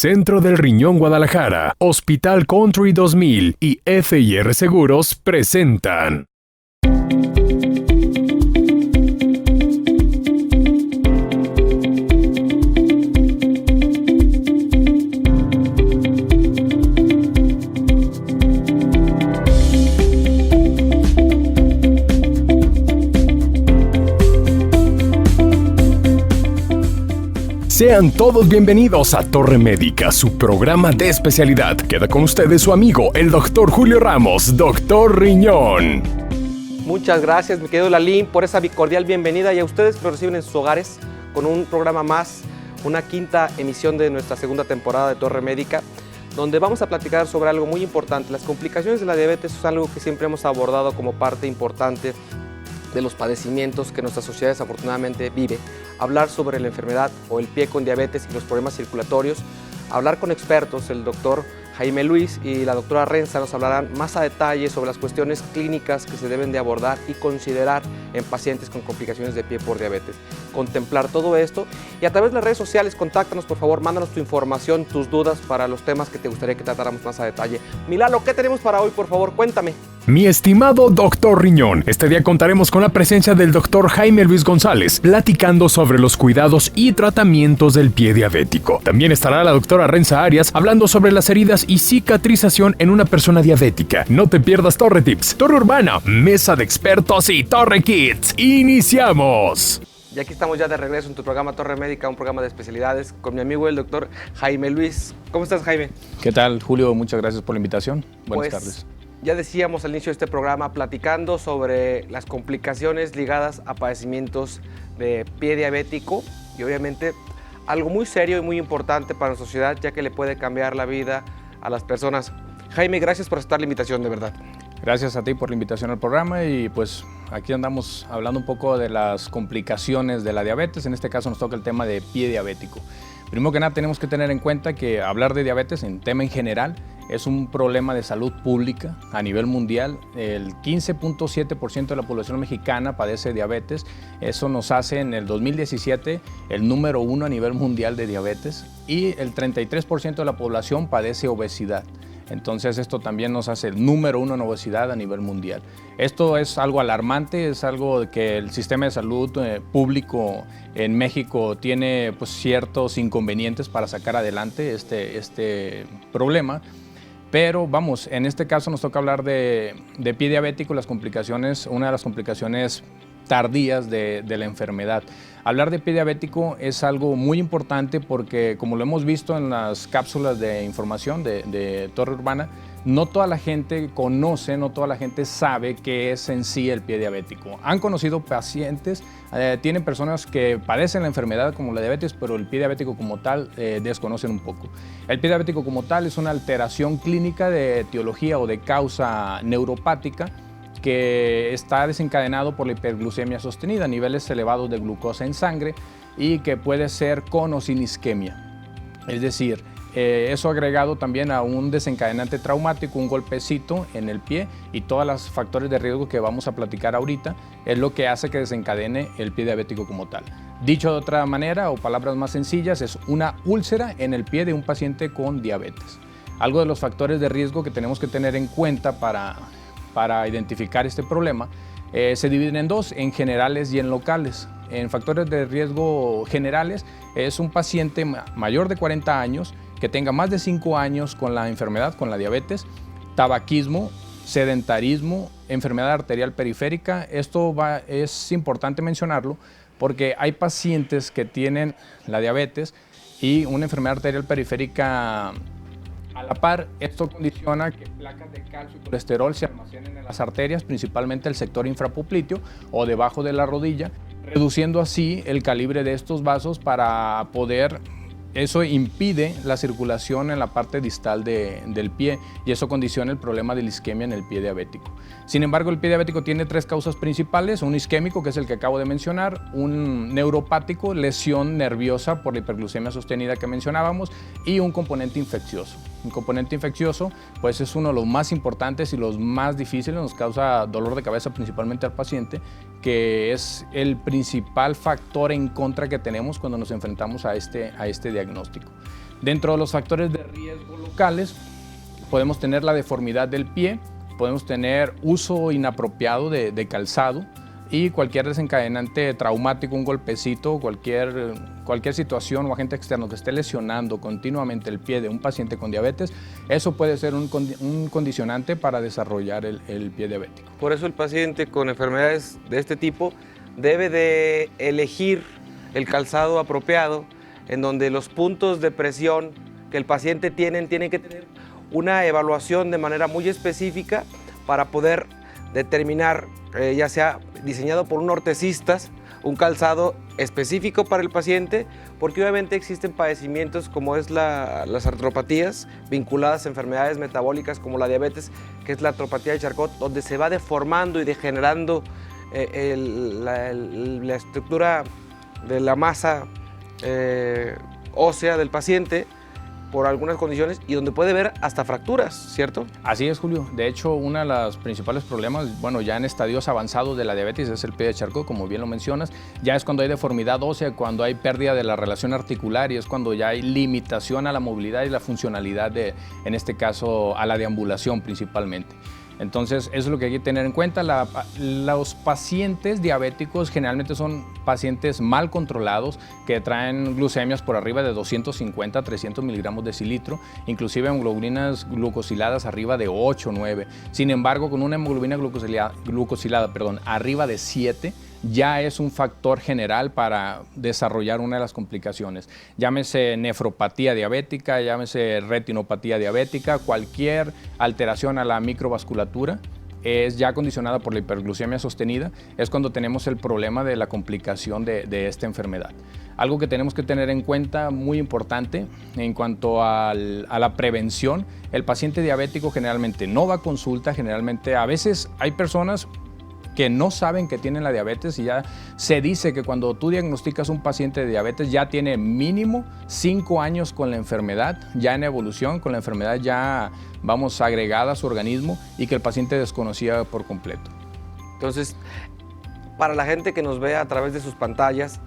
Centro del Riñón Guadalajara, Hospital Country 2000 y FR Seguros presentan. Sean todos bienvenidos a Torre Médica, su programa de especialidad. Queda con ustedes su amigo, el doctor Julio Ramos, doctor Riñón. Muchas gracias, mi querido Lalín, por esa cordial bienvenida y a ustedes que nos reciben en sus hogares con un programa más, una quinta emisión de nuestra segunda temporada de Torre Médica, donde vamos a platicar sobre algo muy importante. Las complicaciones de la diabetes es algo que siempre hemos abordado como parte importante de los padecimientos que nuestra sociedad desafortunadamente vive, hablar sobre la enfermedad o el pie con diabetes y los problemas circulatorios, hablar con expertos, el doctor Jaime Luis y la doctora Renza nos hablarán más a detalle sobre las cuestiones clínicas que se deben de abordar y considerar en pacientes con complicaciones de pie por diabetes. Contemplar todo esto y a través de las redes sociales, contáctanos por favor, mándanos tu información, tus dudas para los temas que te gustaría que tratáramos más a detalle. Milalo, ¿qué tenemos para hoy, por favor? Cuéntame. Mi estimado doctor Riñón, este día contaremos con la presencia del doctor Jaime Luis González, platicando sobre los cuidados y tratamientos del pie diabético. También estará la doctora Renza Arias hablando sobre las heridas y cicatrización en una persona diabética. No te pierdas Torre Tips, Torre Urbana, Mesa de Expertos y Torre Kids. ¡Iniciamos! Y aquí estamos ya de regreso en tu programa Torre Médica, un programa de especialidades con mi amigo el doctor Jaime Luis. ¿Cómo estás, Jaime? ¿Qué tal, Julio? Muchas gracias por la invitación. Buenas tardes. Ya decíamos al inicio de este programa, platicando sobre las complicaciones ligadas a padecimientos de pie diabético y obviamente algo muy serio y muy importante para la sociedad, ya que le puede cambiar la vida a las personas. Jaime, gracias por aceptar la invitación, de verdad. Gracias a ti por la invitación al programa y pues aquí andamos hablando un poco de las complicaciones de la diabetes. En este caso nos toca el tema de pie diabético. Primero que nada tenemos que tener en cuenta que hablar de diabetes en tema en general es un problema de salud pública a nivel mundial. El 15.7% de la población mexicana padece diabetes. Eso nos hace en el 2017 el número 1 a nivel mundial de diabetes y el 33% de la población padece obesidad. Entonces esto también nos hace el número 1 en obesidad a nivel mundial. Esto es algo alarmante, es algo que el sistema de salud público en México tiene pues, ciertos inconvenientes para sacar adelante este problema. Pero vamos, en este caso nos toca hablar de pie diabético, las complicaciones, una de las complicaciones tardías de la enfermedad. Hablar de pie diabético es algo muy importante porque, como lo hemos visto en las cápsulas de información de Torre Urbana, no toda la gente conoce, no toda la gente sabe qué es en sí el pie diabético. Han conocido pacientes, tienen personas que padecen la enfermedad como la diabetes, pero el pie diabético como tal desconocen un poco. El pie diabético como tal es una alteración clínica de etiología o de causa neuropática que está desencadenado por la hiperglucemia sostenida, niveles elevados de glucosa en sangre y que puede ser con o sin isquemia. Es decir, eso agregado también a un desencadenante traumático, un golpecito en el pie y todos los factores de riesgo que vamos a platicar ahorita es lo que hace que desencadene el pie diabético como tal. Dicho de otra manera o palabras más sencillas, es una úlcera en el pie de un paciente con diabetes. Algo de los factores de riesgo que tenemos que tener en cuenta para identificar este problema se dividen en dos, en generales y en locales. En factores de riesgo generales es un paciente mayor de 40 años que tenga más de 5 años con la enfermedad, con la diabetes, tabaquismo, sedentarismo, enfermedad arterial periférica. Esto es importante mencionarlo porque hay pacientes que tienen la diabetes y una enfermedad arterial periférica a la par. Esto condiciona que placas de calcio y colesterol se almacenen en las arterias, principalmente el sector infrapopliteo o debajo de la rodilla, reduciendo así el calibre de estos vasos para poder. Eso impide la circulación en la parte distal del pie y eso condiciona el problema de la isquemia en el pie diabético. Sin embargo, el pie diabético tiene tres causas principales: un isquémico, que es el que acabo de mencionar, un neuropático, lesión nerviosa por la hiperglucemia sostenida que mencionábamos, y un componente infeccioso. Un componente infeccioso pues es uno de los más importantes y los más difíciles, nos causa dolor de cabeza principalmente al paciente, que es el principal factor en contra que tenemos cuando nos enfrentamos a este diagnóstico. Dentro de los factores de riesgo locales, podemos tener la deformidad del pie, podemos tener uso inapropiado de calzado y cualquier desencadenante traumático, un golpecito, cualquier situación o agente externo que esté lesionando continuamente el pie de un paciente con diabetes, eso puede ser un condicionante para desarrollar el pie diabético. Por eso el paciente con enfermedades de este tipo debe de elegir el calzado apropiado, en donde los puntos de presión que el paciente tienen que tener una evaluación de manera muy específica para poder determinar, ya sea diseñado por un ortesista, un calzado específico para el paciente, porque obviamente existen padecimientos como es las artropatías vinculadas a enfermedades metabólicas como la diabetes, que es la artropatía de Charcot, donde se va deformando y degenerando la estructura de la masa ósea del paciente por algunas condiciones y donde puede haber hasta fracturas, ¿cierto? Así es, Julio. De hecho, uno de los principales problemas, bueno, ya en estadios avanzados de la diabetes es el pie de Charcot, como bien lo mencionas. Ya es cuando hay deformidad ósea, cuando hay pérdida de la relación articular y es cuando ya hay limitación a la movilidad y la funcionalidad en este caso, a la deambulación principalmente. Entonces, eso es lo que hay que tener en cuenta. Los pacientes diabéticos generalmente son pacientes mal controlados que traen glucemias por arriba de 250 a 300 miligramos decilitro, inclusive hemoglobinas glucosiladas arriba de 8 o 9. Sin embargo, con una hemoglobina glucosilada arriba de 7, ya es un factor general para desarrollar una de las complicaciones. Llámese nefropatía diabética, llámese retinopatía diabética, cualquier alteración a la microvasculatura es ya condicionada por la hiperglucemia sostenida, es cuando tenemos el problema de la complicación de esta enfermedad. Algo que tenemos que tener en cuenta muy importante en cuanto a la prevención, el paciente diabético generalmente no va a consulta, generalmente a veces hay personas que no saben que tienen la diabetes y ya se dice que cuando tú diagnosticas un paciente de diabetes ya tiene mínimo 5 años con la enfermedad, ya en evolución, con la enfermedad ya agregada a su organismo y que el paciente desconocía por completo. Entonces, para la gente que nos ve a través de sus pantallas,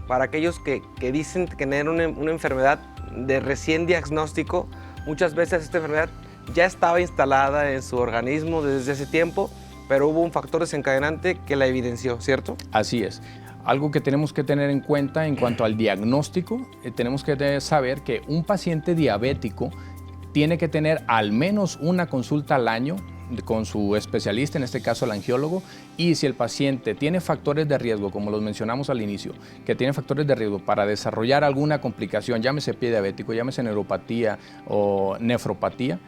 para aquellos que dicen tener una enfermedad de recién diagnóstico, muchas veces esta enfermedad ya estaba instalada en su organismo desde hace tiempo, pero hubo un factor desencadenante que la evidenció, ¿cierto? Así es. Algo que tenemos que tener en cuenta en cuanto al diagnóstico, tenemos que saber que un paciente diabético tiene que tener al menos una consulta al año con su especialista, en este caso el angiólogo, y si el paciente tiene factores de riesgo, como los mencionamos al inicio, que tiene factores de riesgo para desarrollar alguna complicación, llámese pie diabético, llámese neuropatía o nefropatía,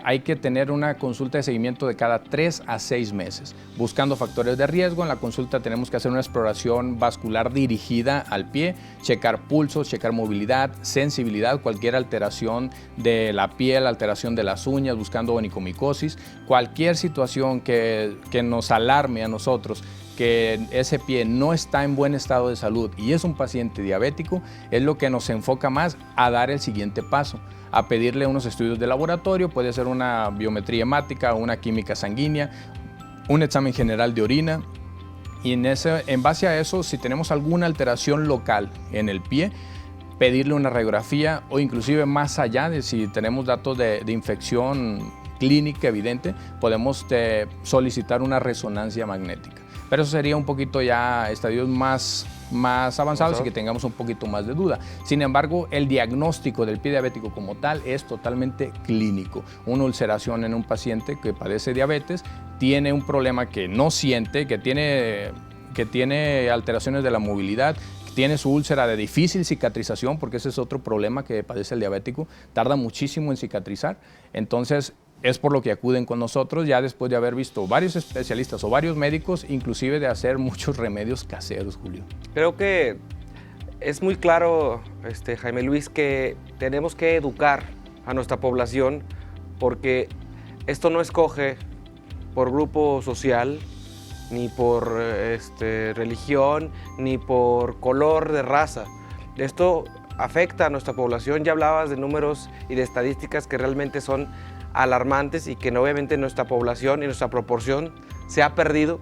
hay que tener una consulta de seguimiento de cada 3 a 6 meses, buscando factores de riesgo. En la consulta tenemos que hacer una exploración vascular dirigida al pie, checar pulsos, checar movilidad, sensibilidad, cualquier alteración de la piel, alteración de las uñas, buscando onicomicosis, cualquier situación que nos alarme a nosotros que ese pie no está en buen estado de salud y es un paciente diabético, es lo que nos enfoca más a dar el siguiente paso, a pedirle unos estudios de laboratorio, puede ser una biometría hemática, una química sanguínea, un examen general de orina y en base a eso, si tenemos alguna alteración local en el pie, pedirle una radiografía o inclusive más allá de si tenemos datos de infección clínica evidente, podemos solicitar una resonancia magnética. Pero eso sería un poquito ya estadios más avanzados y que tengamos un poquito más de duda. Sin embargo, el diagnóstico del pie diabético como tal es totalmente clínico. Una ulceración en un paciente que padece diabetes tiene un problema que no siente, que tiene alteraciones de la movilidad, tiene su úlcera de difícil cicatrización, porque ese es otro problema que padece el diabético, tarda muchísimo en cicatrizar. Entonces, es por lo que acuden con nosotros ya después de haber visto varios especialistas o varios médicos, inclusive de hacer muchos remedios caseros, Julio. Creo que es muy claro, Jaime Luis, que tenemos que educar a nuestra población porque esto no escoge por grupo social, ni por religión, ni por color de raza. Esto afecta a nuestra población. Ya hablabas de números y de estadísticas que realmente son alarmantes y que obviamente nuestra población y nuestra proporción se ha perdido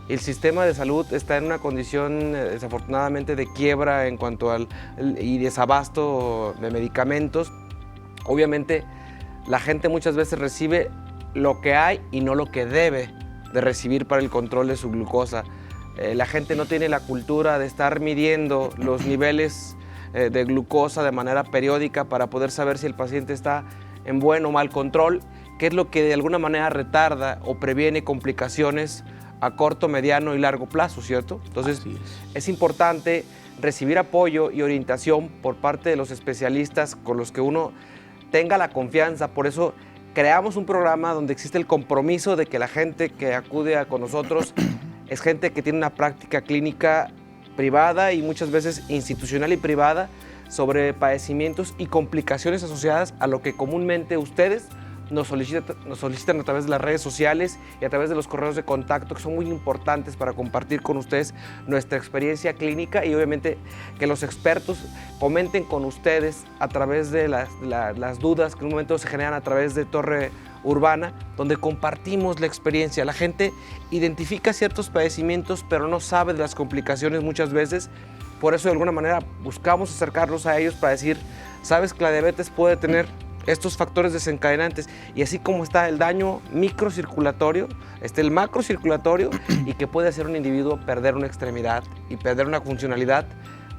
el sistema de salud está en una condición desafortunadamente de quiebra en cuanto al y desabasto de medicamentos. Obviamente la gente muchas veces recibe lo que hay y no lo que debe de recibir para el control de su glucosa. La gente no tiene la cultura de estar midiendo los niveles de glucosa de manera periódica para poder saber si el paciente está en buen o mal control, que es lo que de alguna manera retarda o previene complicaciones a corto, mediano y largo plazo, ¿cierto? Entonces es importante recibir apoyo y orientación por parte de los especialistas con los que uno tenga la confianza. Por eso creamos un programa donde existe el compromiso de que la gente que acude con nosotros es gente que tiene una práctica clínica privada y muchas veces institucional y privada sobre padecimientos y complicaciones asociadas a lo que comúnmente ustedes nos solicitan a través de las redes sociales y a través de los correos de contacto, que son muy importantes para compartir con ustedes nuestra experiencia clínica y obviamente que los expertos comenten con ustedes a través de las dudas que en un momento se generan a través de Torre Urbana, donde compartimos la experiencia. La gente identifica ciertos padecimientos, pero no sabe de las complicaciones muchas veces. Por eso, de alguna manera, buscamos acercarlos a ellos para decir, sabes que la diabetes puede tener estos factores desencadenantes, y así como está el daño microcirculatorio, está el macrocirculatorio, y que puede hacer un individuo perder una extremidad y perder una funcionalidad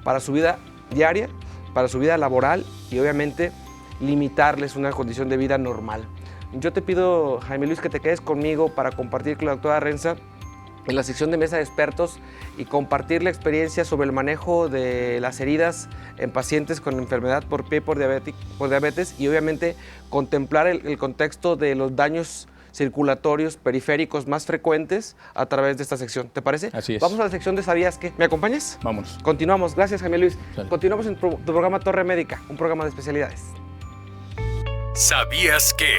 para su vida diaria, para su vida laboral y obviamente limitarles una condición de vida normal. Yo te pido, Jaime Luis, que te quedes conmigo para compartir con la doctora Renza en la sección de mesa de expertos y compartir la experiencia sobre el manejo de las heridas en pacientes con enfermedad por pie por diabetes y obviamente contemplar el contexto de los daños circulatorios periféricos más frecuentes a través de esta sección. ¿Te parece? Así es. Vamos a la sección de ¿Sabías qué? ¿Me acompañas? Vámonos. Continuamos. Gracias, Jaime Luis. Dale. Continuamos en tu programa Torre Médica, un programa de especialidades. ¿Sabías qué?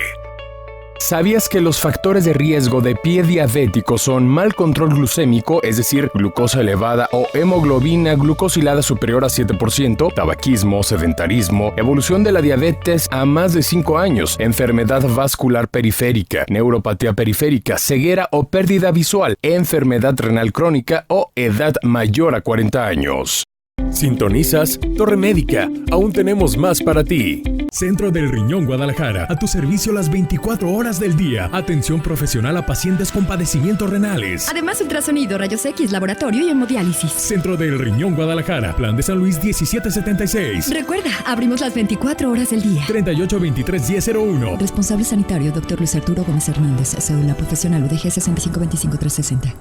¿Sabías que los factores de riesgo de pie diabético son mal control glucémico, es decir, glucosa elevada o hemoglobina glucosilada superior a 7%, tabaquismo, sedentarismo, evolución de la diabetes a más de 5 años, enfermedad vascular periférica, neuropatía periférica, ceguera o pérdida visual, enfermedad renal crónica o edad mayor a 40 años? Sintonizas Torre Médica. Aún tenemos más para ti. Centro del Riñón Guadalajara. A tu servicio las 24 horas del día. Atención profesional a pacientes con padecimientos renales. Además, ultrasonido, rayos X, laboratorio y hemodiálisis. Centro del Riñón Guadalajara. Plan de San Luis 1776. Recuerda, abrimos las 24 horas del día. 3823-1001. Responsable sanitario, Dr. Luis Arturo Gómez Hernández. Cédula profesional UDG 6525360.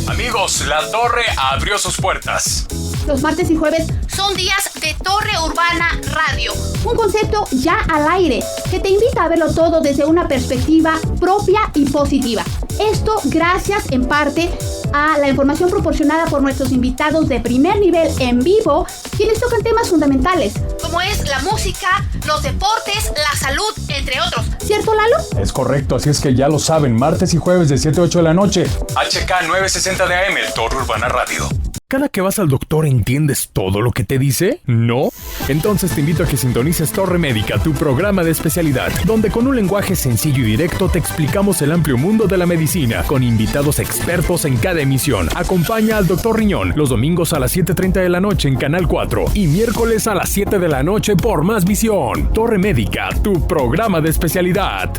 Amigos, la Torre abrió sus puertas. Los martes y jueves son días de Torre Urbana Radio. Un concepto ya al aire que te invita a verlo todo desde una perspectiva propia y positiva. Esto gracias en parte a la información proporcionada por nuestros invitados de primer nivel en vivo, quienes tocan temas fundamentales, como es la música, los deportes, la salud, entre otros. ¿Cierto, Lalo? Es correcto, así es que ya lo saben, martes y jueves de 7 a 8 de la noche. HK 960 de AM, Torre Urbana Radio. ¿Cada que vas al doctor entiendes todo lo que te dice? ¿No? Entonces te invito a que sintonices Torre Médica, tu programa de especialidad, donde con un lenguaje sencillo y directo te explicamos el amplio mundo de la medicina, con invitados expertos en cada emisión. Acompaña al Dr. Riñón los domingos a las 7:30 de la noche en Canal 4 y miércoles a las 7 de la noche por Más Visión. Torre Médica, tu programa de especialidad.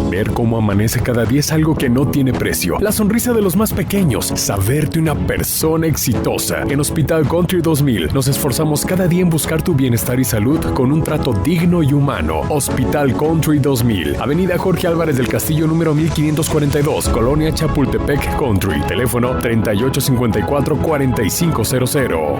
Ver cómo amanece cada día es algo que no tiene precio. La sonrisa de los más pequeños, saberte una persona exitosa. En Hospital Country 2000 nos esforzamos cada día en buscar tu bienestar y salud con un trato digno y humano. Hospital Country 2000, Avenida Jorge Álvarez del Castillo número 1542, Colonia Chapultepec Country. Teléfono 3854-4500.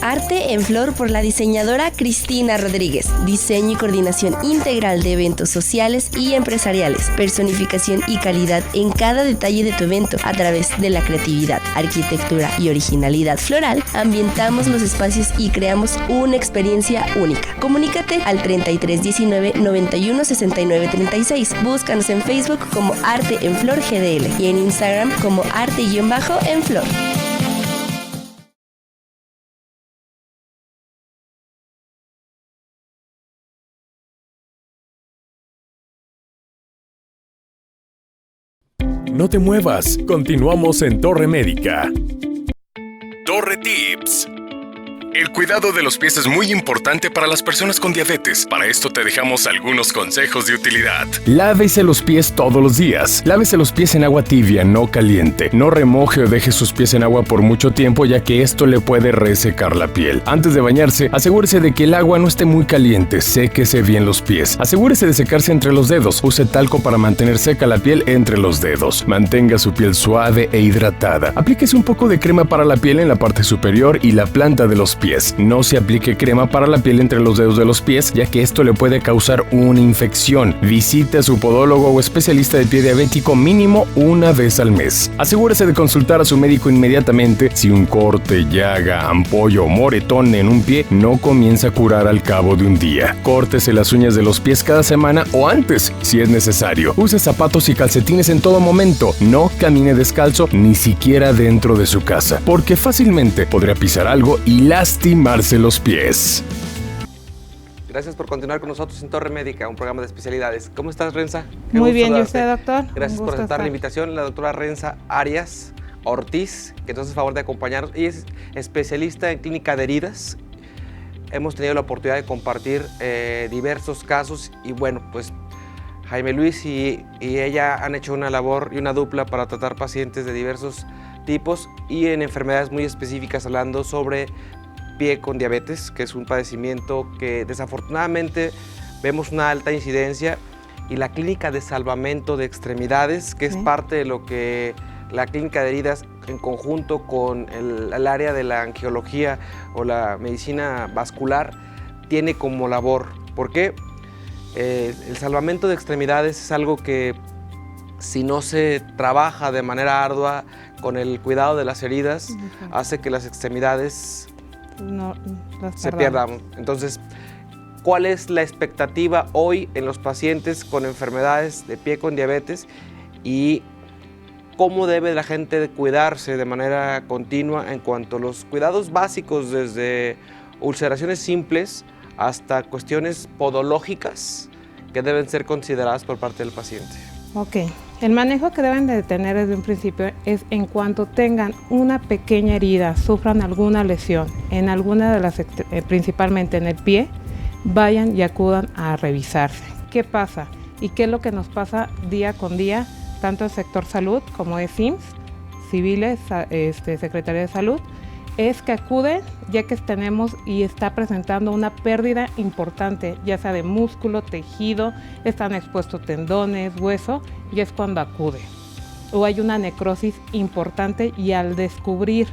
Arte en Flor por la diseñadora Cristina Rodríguez. Diseño y coordinación integral de eventos sociales y empresariales. Personificación y calidad en cada detalle de tu evento a través de la creatividad, arquitectura y originalidad floral. Ambientamos los espacios y creamos una experiencia única. Comunícate al 3319 91 69 36. Búscanos en Facebook como Arte en Flor GDL y en Instagram como Arte-en-Flor. No te muevas, continuamos en Torre Médica. Torre Tips. El cuidado de los pies es muy importante para las personas con diabetes. Para esto te dejamos algunos consejos de utilidad. Lávese los pies todos los días. Lávese los pies en agua tibia, no caliente. No remoje o deje sus pies en agua por mucho tiempo, ya que esto le puede resecar la piel. Antes de bañarse, asegúrese de que el agua no esté muy caliente. Séquese bien los pies. Asegúrese de secarse entre los dedos. Use talco para mantener seca la piel entre los dedos. Mantenga su piel suave e hidratada. Aplíquese un poco de crema para la piel en la parte superior y la planta de los pies. No se aplique crema para la piel entre los dedos de los pies, ya que esto le puede causar una infección. Visite a su podólogo o especialista de pie diabético mínimo una vez al mes. Asegúrese de consultar a su médico inmediatamente si un corte, llaga, ampolla o moretón en un pie no comienza a curar al cabo de un día. Córtese las uñas de los pies cada semana o antes, si es necesario. Use zapatos y calcetines en todo momento. No camine descalzo ni siquiera dentro de su casa, porque fácilmente podría pisar algo y lastimarse los pies. Gracias por continuar con nosotros en Torre Médica, un programa de especialidades. ¿Cómo estás, Renza? Muy bien, ¿y usted, doctor? Gracias por aceptar la invitación. La doctora Renza Arias Ortiz, que nos hace favor de acompañarnos. Ella es especialista en clínica de heridas. Hemos tenido la oportunidad de compartir diversos casos y bueno, pues Jaime Luis y ella han hecho una labor y una dupla para tratar pacientes de diversos tipos y en enfermedades muy específicas, hablando sobre pie con diabetes, que es un padecimiento que desafortunadamente vemos una alta incidencia, y la clínica de salvamento de extremidades, que es parte de lo que la clínica de heridas en conjunto con el área de la angiología o la medicina vascular tiene como labor. ¿Por qué? El salvamento de extremidades es algo que, si no se trabaja de manera ardua con el cuidado de las heridas, hace que las extremidades se pierdan. Entonces, ¿cuál es la expectativa hoy en los pacientes con enfermedades de pie con diabetes y cómo debe la gente cuidarse de manera continua en cuanto a los cuidados básicos, desde ulceraciones simples hasta cuestiones podológicas que deben ser consideradas por parte del paciente? Ok, el manejo que deben de tener desde un principio es en cuanto tengan una pequeña herida, sufran alguna lesión en alguna de las, principalmente en el pie, vayan y acudan a revisarse. ¿Qué pasa? ¿Y qué es lo que nos pasa día con día, tanto el sector salud como es IMSS, civiles, Secretaría de Salud? Es que acuden ya que tenemos y está presentando una pérdida importante, ya sea de músculo, tejido, están expuestos tendones, hueso, y es cuando acude. O hay una necrosis importante y al descubrir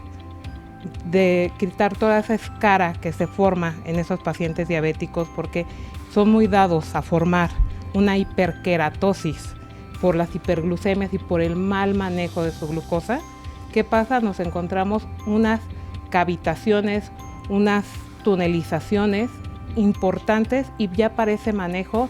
de quitar toda esa escara que se forma en esos pacientes diabéticos, porque son muy dados a formar una hiperkeratosis por las hiperglucemias y por el mal manejo de su glucosa. ¿Qué pasa? Nos encontramos unas cavitaciones, unas tunelizaciones importantes, y ya para ese manejo,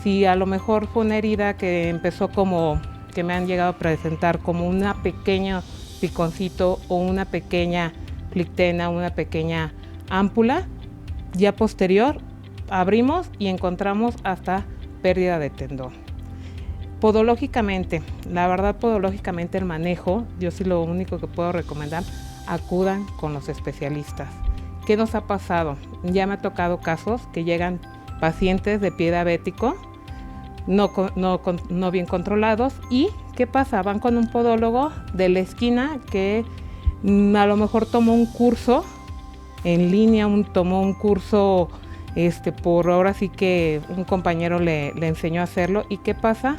si a lo mejor fue una herida que empezó como, que me han llegado a presentar como una pequeña piconcito o una pequeña flictena, una pequeña ámpula, ya posterior abrimos y encontramos hasta pérdida de tendón. Podológicamente, la verdad, podológicamente el manejo, yo sí lo único que puedo recomendar, acudan con los especialistas. ¿Qué nos ha pasado? Ya me ha tocado casos que llegan pacientes de pie diabético no bien controlados, y ¿qué pasa? Van con un podólogo de la esquina que a lo mejor tomó un curso en línea, tomó un curso por ahora sí que un compañero le enseñó a hacerlo, y ¿qué pasa?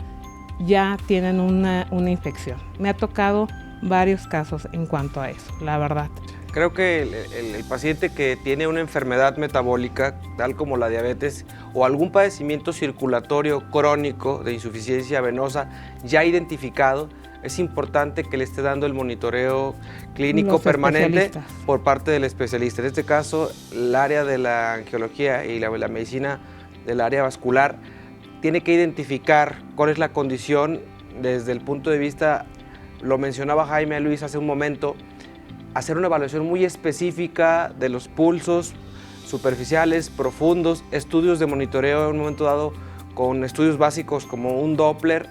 Ya tienen una infección. Me ha tocado varios casos en cuanto a eso, la verdad. Creo que el paciente que tiene una enfermedad metabólica, tal como la diabetes, o algún padecimiento circulatorio crónico de insuficiencia venosa ya identificado, es importante que le esté dando el monitoreo clínico permanente por parte del especialista. En este caso, el área de la angiología y la medicina del área vascular tiene que identificar cuál es la condición desde el punto de vista, lo mencionaba Jaime Luis hace un momento, hacer una evaluación muy específica de los pulsos superficiales, profundos, estudios de monitoreo en un momento dado con estudios básicos como un Doppler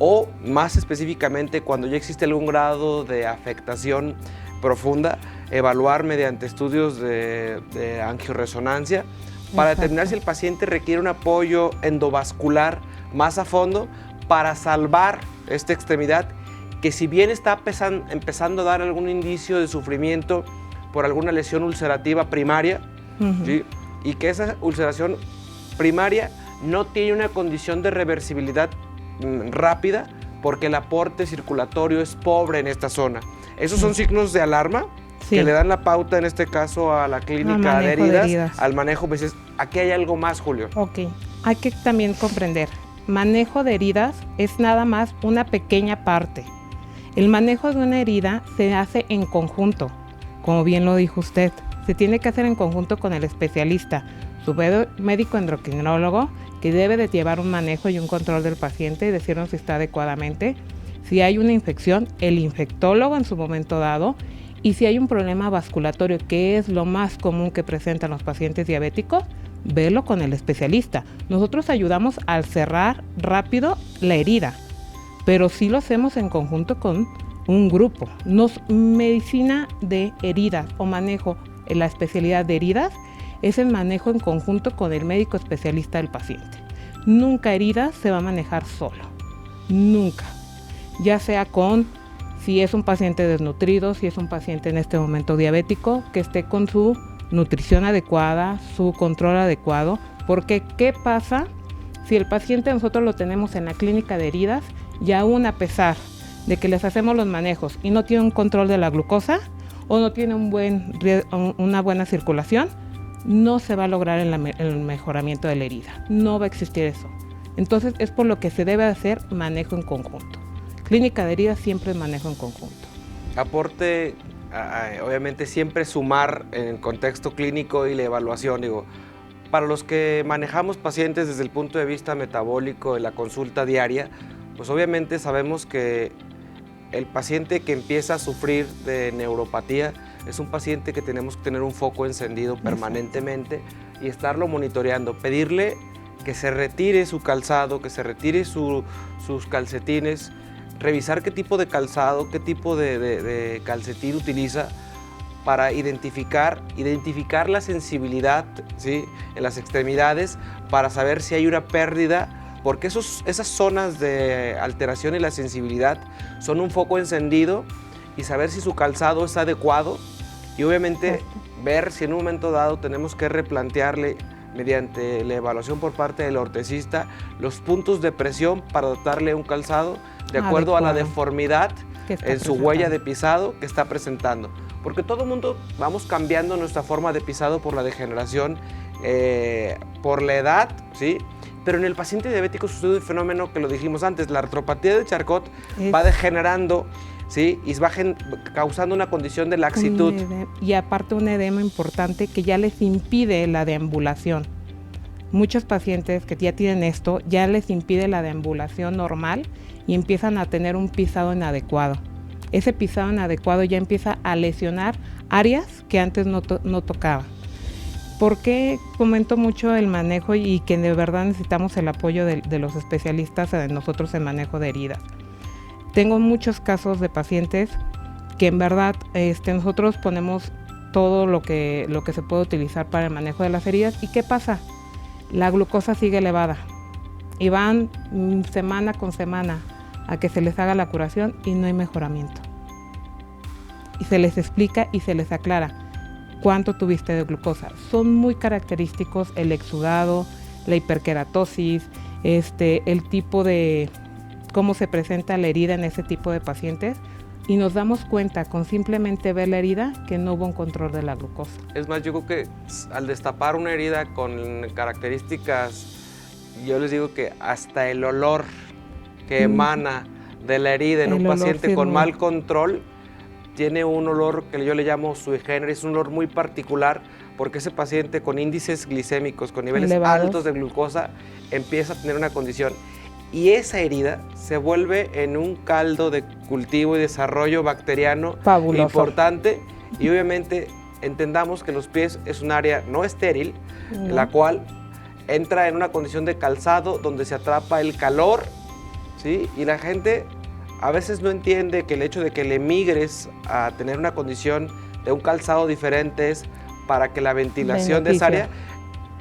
o más específicamente cuando ya existe algún grado de afectación profunda, evaluar mediante estudios de angioresonancia para determinar si el paciente requiere un apoyo endovascular más a fondo para salvar esta extremidad que, si bien está empezando a dar algún indicio de sufrimiento por alguna lesión ulcerativa primaria, ¿sí? Y que esa ulceración primaria no tiene una condición de reversibilidad rápida porque el aporte circulatorio es pobre en esta zona. Esos son signos de alarma que le dan la pauta, en este caso, a la clínica de heridas, al manejo. Pues aquí hay algo más, Julio. Ok, hay que también comprender, manejo de heridas es nada más una pequeña parte. El manejo de una herida se hace en conjunto, como bien lo dijo usted. Se tiene que hacer en conjunto con el especialista, su médico endocrinólogo, que debe de llevar un manejo y un control del paciente y decirnos si está adecuadamente. Si hay una infección, el infectólogo en su momento dado. Y si hay un problema vasculatorio, que es lo más común que presentan los pacientes diabéticos, verlo con el especialista. Nosotros ayudamos al cerrar rápido la herida, pero sí lo hacemos en conjunto con un grupo. Medicina de heridas o manejo en la especialidad de heridas es el manejo en conjunto con el médico especialista del paciente. Nunca heridas se va a manejar solo, nunca. Ya sea si es un paciente desnutrido, si es un paciente en este momento diabético, que esté con su nutrición adecuada, su control adecuado, porque ¿qué pasa si el paciente nosotros lo tenemos en la clínica de heridas y aún a pesar de que les hacemos los manejos y no tiene un control de la glucosa o no tiene una buena circulación, no se va a lograr el mejoramiento de la herida, no va a existir eso. Entonces es por lo que se debe hacer manejo en conjunto. Clínica de heridas siempre es manejo en conjunto. Aporte, obviamente siempre sumar en el contexto clínico y la evaluación, digo, para los que manejamos pacientes desde el punto de vista metabólico en la consulta diaria, pues obviamente sabemos que el paciente que empieza a sufrir de neuropatía es un paciente que tenemos que tener un foco encendido permanentemente y estarlo monitoreando, pedirle que se retire su calzado, que se retire sus calcetines, revisar qué tipo de calzado, qué tipo de calcetín utiliza para identificar la sensibilidad, ¿sí?, en las extremidades, para saber si hay una pérdida, porque esas zonas de alteración y la sensibilidad son un foco encendido, y saber si su calzado está adecuado y obviamente ver si en un momento dado tenemos que replantearle mediante la evaluación por parte del ortesista los puntos de presión para adaptarle un calzado de acuerdo a la deformidad en su huella de pisado que está presentando. Porque todo el mundo vamos cambiando nuestra forma de pisado por la degeneración, por la edad, ¿sí? Pero en el paciente diabético sucede un fenómeno que lo dijimos antes, la artropatía de Charcot va degenerando, ¿sí?, y va causando una condición de laxitud. Y aparte un edema importante que ya les impide la deambulación. Muchos pacientes que ya tienen esto, ya les impide la deambulación normal y empiezan a tener un pisado inadecuado. Ese pisado inadecuado ya empieza a lesionar áreas que antes no tocaba. ¿Por qué comento mucho el manejo y que de verdad necesitamos el apoyo de los especialistas de nosotros en manejo de heridas? Tengo muchos casos de pacientes que en verdad nosotros ponemos todo lo que se puede utilizar para el manejo de las heridas. ¿Y qué pasa? La glucosa sigue elevada y van semana con semana a que se les haga la curación y no hay mejoramiento. Y se les explica y se les aclara cuánto tuviste de glucosa. Son muy característicos el exudado, la hiperkeratosis, el tipo de cómo se presenta la herida en ese tipo de pacientes, y nos damos cuenta con simplemente ver la herida que no hubo un control de la glucosa. Es más, yo creo que al destapar una herida con características, yo les digo que hasta el olor que emana de la herida en un paciente con mal control tiene un olor que yo le llamo sui generis, un olor muy particular, porque ese paciente con índices glicémicos, con niveles altos de glucosa, empieza a tener una condición. Y esa herida se vuelve en un caldo de cultivo y desarrollo bacteriano fabuloso, importante. Y obviamente entendamos que los pies es un área no estéril, la cual entra en una condición de calzado donde se atrapa el calor, ¿sí? Y la gente a veces no entiende que el hecho de que le migres a tener una condición de un calzado diferente es para que la ventilación de esa área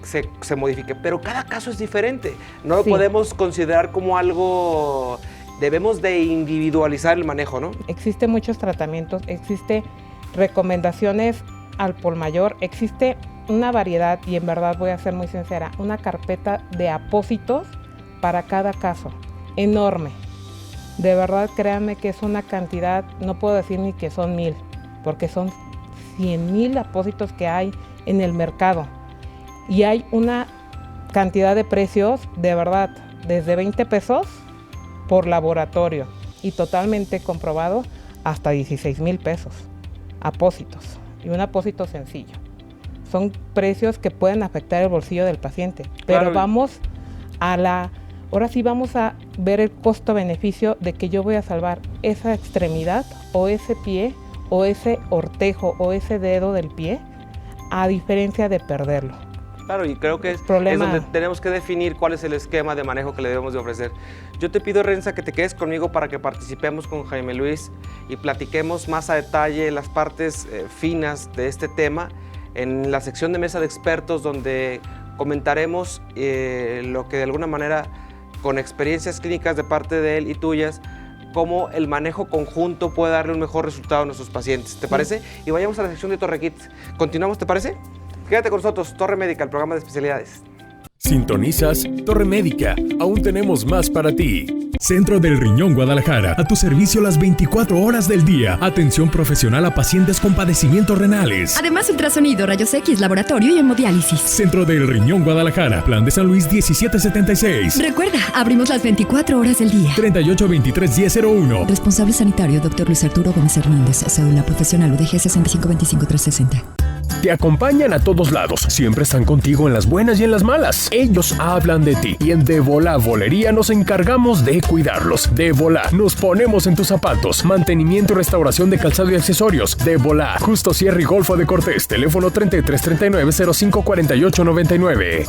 se modifique. Pero cada caso es diferente. No lo podemos considerar como algo... Debemos de individualizar el manejo, ¿no? Existen muchos tratamientos, existe recomendaciones al por mayor, existe una variedad, y en verdad voy a ser muy sincera, una carpeta de apósitos para cada caso, enorme. De verdad, créanme que es una cantidad, no puedo decir ni que son 1000, porque son 100,000 apósitos que hay en el mercado. Y hay una cantidad de precios, de verdad, desde 20 pesos por laboratorio y totalmente comprobado hasta 16,000 pesos, apósitos, y un apósito sencillo. Son precios que pueden afectar el bolsillo del paciente, pero claro, ahora sí vamos a ver el costo-beneficio de que yo voy a salvar esa extremidad o ese pie o ese ortejo o ese dedo del pie, a diferencia de perderlo. Claro, y creo que es donde tenemos que definir cuál es el esquema de manejo que le debemos de ofrecer. Yo te pido, Renza, que te quedes conmigo para que participemos con Jaime Luis y platiquemos más a detalle las partes finas de este tema en la sección de mesa de expertos, donde comentaremos lo que de alguna manera, con experiencias clínicas de parte de él y tuyas, cómo el manejo conjunto puede darle un mejor resultado a nuestros pacientes. ¿Te parece? Y vayamos a la sección de Torre Kids. ¿Continuamos, te parece? Quédate con nosotros, Torre Médica, el programa de especialidades. Sintonizas Torre Médica. Aún tenemos más para ti. Centro del Riñón Guadalajara. A tu servicio las 24 horas del día. Atención profesional a pacientes con padecimientos renales. Además, ultrasonido, rayos X, laboratorio y hemodiálisis. Centro del Riñón Guadalajara. Plan de San Luis 1776. Recuerda, abrimos las 24 horas del día. 3823-1001. Responsable sanitario, Dr. Luis Arturo Gómez Hernández. Cédula profesional UDG 6525360. Te acompañan a todos lados. Siempre están contigo en las buenas y en las malas. Ellos hablan de ti. Y en De Volá Bolería nos encargamos de cuidarlos. De Volá, nos ponemos en tus zapatos. Mantenimiento y restauración de calzado y accesorios. De Volá, Justo Sierra y Golfo de Cortés. Teléfono 3339-054899.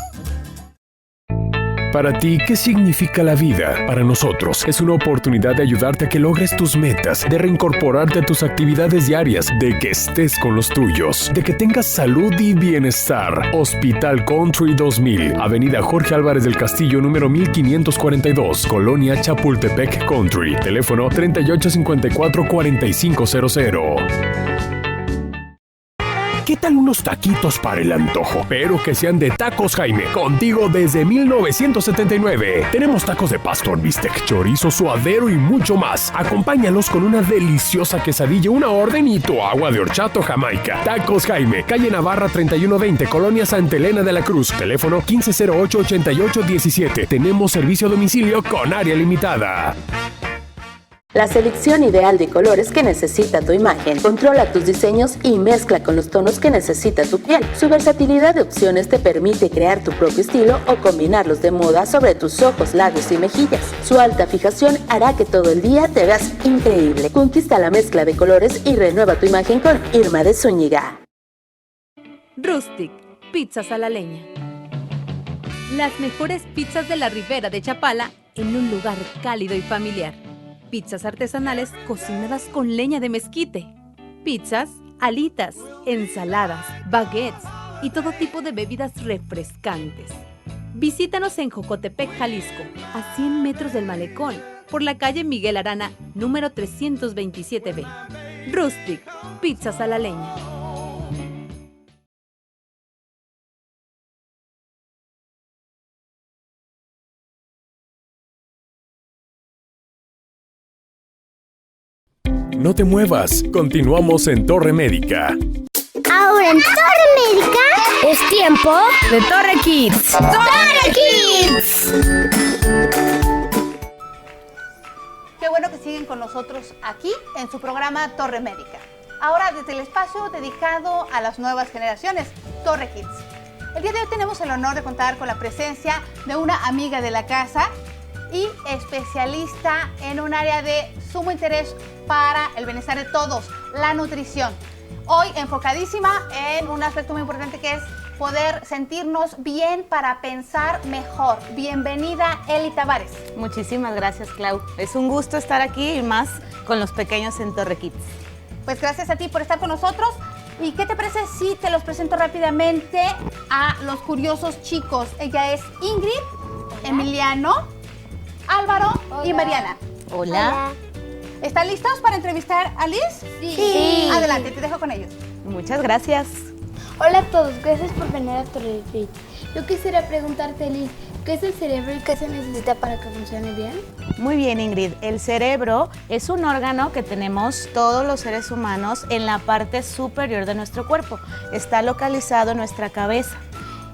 Para ti, ¿qué significa la vida? Para nosotros, es una oportunidad de ayudarte a que logres tus metas, de reincorporarte a tus actividades diarias, de que estés con los tuyos, de que tengas salud y bienestar. Hospital Country 2000, Avenida Jorge Álvarez del Castillo, número 1542, Colonia Chapultepec Country. Teléfono 3854-4500. ¿Qué tal unos taquitos para el antojo? Pero que sean de Tacos Jaime, contigo desde 1979. Tenemos tacos de pastor, bistec, chorizo, suadero y mucho más. Acompáñalos con una deliciosa quesadilla, una orden y tu agua de horchata Jamaica. Tacos Jaime, calle Navarra 3120, Colonia Santa Elena de la Cruz. Teléfono 1508-8817. Tenemos servicio a domicilio con área limitada. La selección ideal de colores que necesita tu imagen. Controla tus diseños y mezcla con los tonos que necesita tu piel. Su versatilidad de opciones te permite crear tu propio estilo o combinarlos de moda sobre tus ojos, labios y mejillas. Su alta fijación hará que todo el día te veas increíble. Conquista la mezcla de colores y renueva tu imagen con Irma de Zúñiga. Rustic, pizzas a la leña. Las mejores pizzas de la Ribera de Chapala en un lugar cálido y familiar. Pizzas artesanales cocinadas con leña de mezquite. Pizzas, alitas, ensaladas, baguettes y todo tipo de bebidas refrescantes. Visítanos en Jocotepec, Jalisco, a 100 metros del malecón, por la calle Miguel Arana, número 327B. Rustic, pizzas a la leña. No te muevas, continuamos en Torre Médica. Ahora en Torre Médica es tiempo de Torre Kids. ¡Torre Kids! Qué bueno que siguen con nosotros aquí en su programa Torre Médica. Ahora desde el espacio dedicado a las nuevas generaciones, Torre Kids. El día de hoy tenemos el honor de contar con la presencia de una amiga de la casa y especialista en un área de sumo interés para el bienestar de todos, la nutrición. Hoy enfocadísima en un aspecto muy importante que es poder sentirnos bien para pensar mejor. Bienvenida, Eli Tavares. Muchísimas gracias, Clau. Es un gusto estar aquí y más con los pequeños en Torre Kids. Pues gracias a ti por estar con nosotros. ¿Y qué te parece si te los presento rápidamente a los curiosos chicos? Ella es Ingrid, Emiliano, Álvaro y Mariana. Hola. ¿Están listos para entrevistar a Liz? Sí. Adelante, te dejo con ellos. Muchas gracias. Hola a todos, gracias por venir a Torre Kids. Yo quisiera preguntarte, Liz, ¿qué es el cerebro y qué se necesita para que funcione bien? Muy bien, Ingrid. El cerebro es un órgano que tenemos todos los seres humanos en la parte superior de nuestro cuerpo. Está localizado en nuestra cabeza.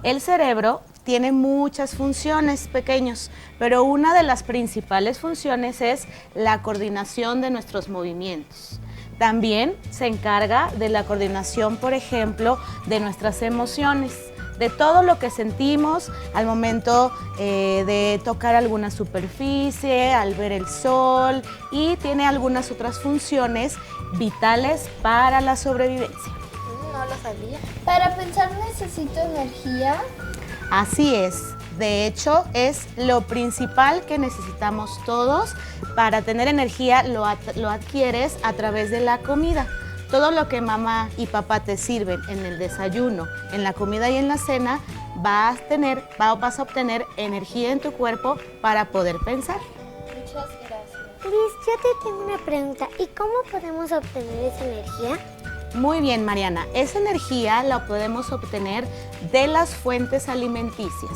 El cerebro tiene muchas funciones, pequeños, pero una de las principales funciones es la coordinación de nuestros movimientos. También se encarga de la coordinación, por ejemplo, de nuestras emociones, de todo lo que sentimos al momento de tocar alguna superficie, al ver el sol, y tiene algunas otras funciones vitales para la sobrevivencia. No lo sabía. ¿Para pensar necesito energía? Así es. De hecho, es lo principal que necesitamos todos. Para tener energía lo adquieres a través de la comida. Todo lo que mamá y papá te sirven en el desayuno, en la comida y en la cena, vas a obtener energía en tu cuerpo para poder pensar. Muchas gracias. Liz, yo te tengo una pregunta. ¿Y cómo podemos obtener esa energía? Muy bien, Mariana. Esa energía la podemos obtener de las fuentes alimenticias,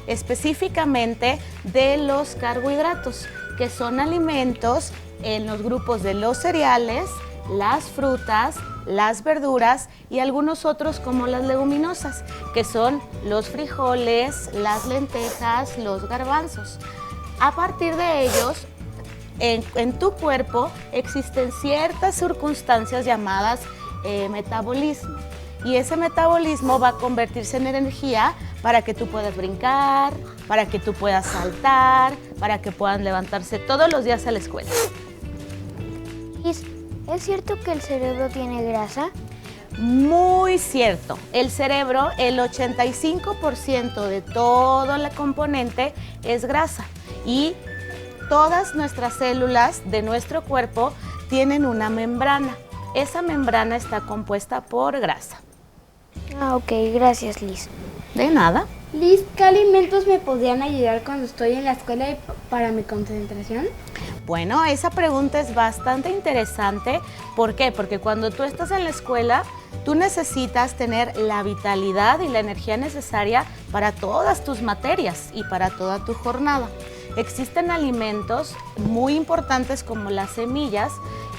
específicamente de los carbohidratos, que son alimentos en los grupos de los cereales, las frutas, las verduras y algunos otros como las leguminosas, que son los frijoles, las lentejas, los garbanzos. A partir de ellos, en tu cuerpo existen ciertas circunstancias llamadas metabolismo, y ese metabolismo va a convertirse en energía para que tú puedas brincar, para que tú puedas saltar, para que puedan levantarse todos los días a la escuela. ¿Es cierto que el cerebro tiene grasa? Muy cierto. El cerebro, el 85% de todo el componente es grasa, y todas nuestras células de nuestro cuerpo tienen una membrana. Esa membrana está compuesta por grasa. Ah, ok, gracias, Liz. De nada. Liz, ¿qué alimentos me podrían ayudar cuando estoy en la escuela y para mi concentración? Bueno, esa pregunta es bastante interesante. ¿Por qué? Porque cuando tú estás en la escuela, tú necesitas tener la vitalidad y la energía necesaria para todas tus materias y para toda tu jornada. Existen alimentos muy importantes como las semillas,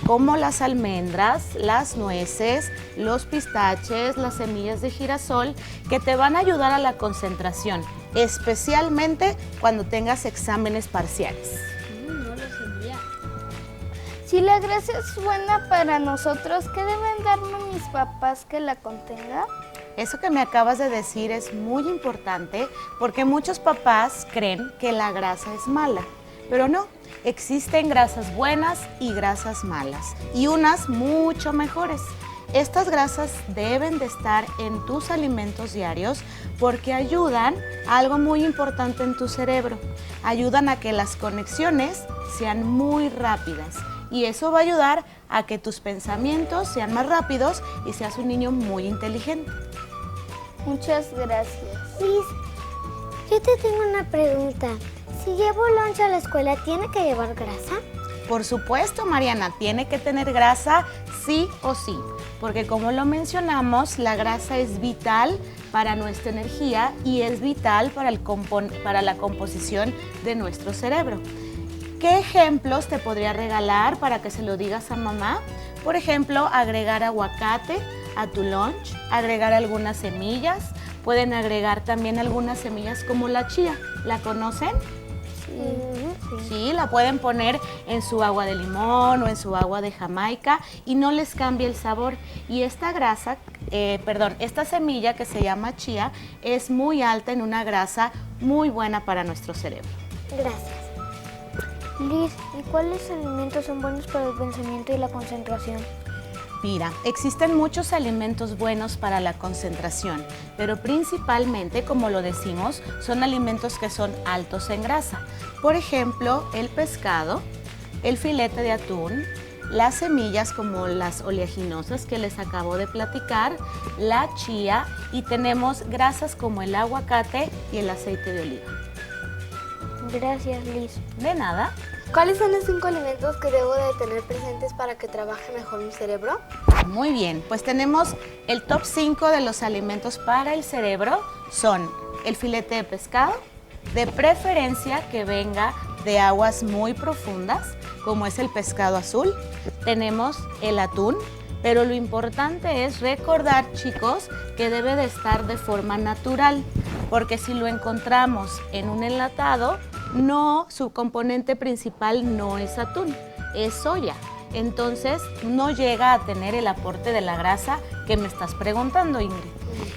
como las almendras, las nueces, los pistaches, las semillas de girasol, que te van a ayudar a la concentración, especialmente cuando tengas exámenes parciales. No lo sabía. Si la grasa es buena para nosotros, ¿qué deben darme mis papás que la contenga? Eso que me acabas de decir es muy importante, porque muchos papás creen que la grasa es mala, pero no. Existen grasas buenas y grasas malas, y unas mucho mejores. Estas grasas deben de estar en tus alimentos diarios porque ayudan a algo muy importante en tu cerebro. Ayudan a que las conexiones sean muy rápidas, y eso va a ayudar a que tus pensamientos sean más rápidos y seas un niño muy inteligente. Muchas gracias. Liz, yo te tengo una pregunta. Si llevo lonche a la escuela, ¿tiene que llevar grasa? Por supuesto, Mariana, tiene que tener grasa sí o sí, porque como lo mencionamos, la grasa es vital para nuestra energía y es vital para la composición de nuestro cerebro. ¿Qué ejemplos te podría regalar para que se lo digas a mamá? Por ejemplo, agregar aguacate a tu lunch, agregar algunas semillas. Pueden agregar también algunas semillas como la chía. ¿La conocen? Sí, la pueden poner en su agua de limón o en su agua de Jamaica y no les cambia el sabor. Y esta esta semilla que se llama chía es muy alta en una grasa muy buena para nuestro cerebro. Gracias. Liz, ¿y cuáles alimentos son buenos para el pensamiento y la concentración? Mira, existen muchos alimentos buenos para la concentración, pero principalmente, como lo decimos, son alimentos que son altos en grasa. Por ejemplo, el pescado, el filete de atún, las semillas como las oleaginosas que les acabo de platicar, la chía, y tenemos grasas como el aguacate y el aceite de oliva. Gracias, Liz. De nada. ¿Cuáles son los 5 alimentos que debo de tener presentes para que trabaje mejor mi cerebro? Muy bien, pues tenemos el top 5 de los alimentos para el cerebro. Son el filete de pescado, de preferencia que venga de aguas muy profundas, como es el pescado azul. Tenemos el atún, pero lo importante es recordar, chicos, que debe de estar de forma natural, porque si lo encontramos en un enlatado, no, su componente principal no es atún, es soya. Entonces no llega a tener el aporte de la grasa que me estás preguntando, Ingrid.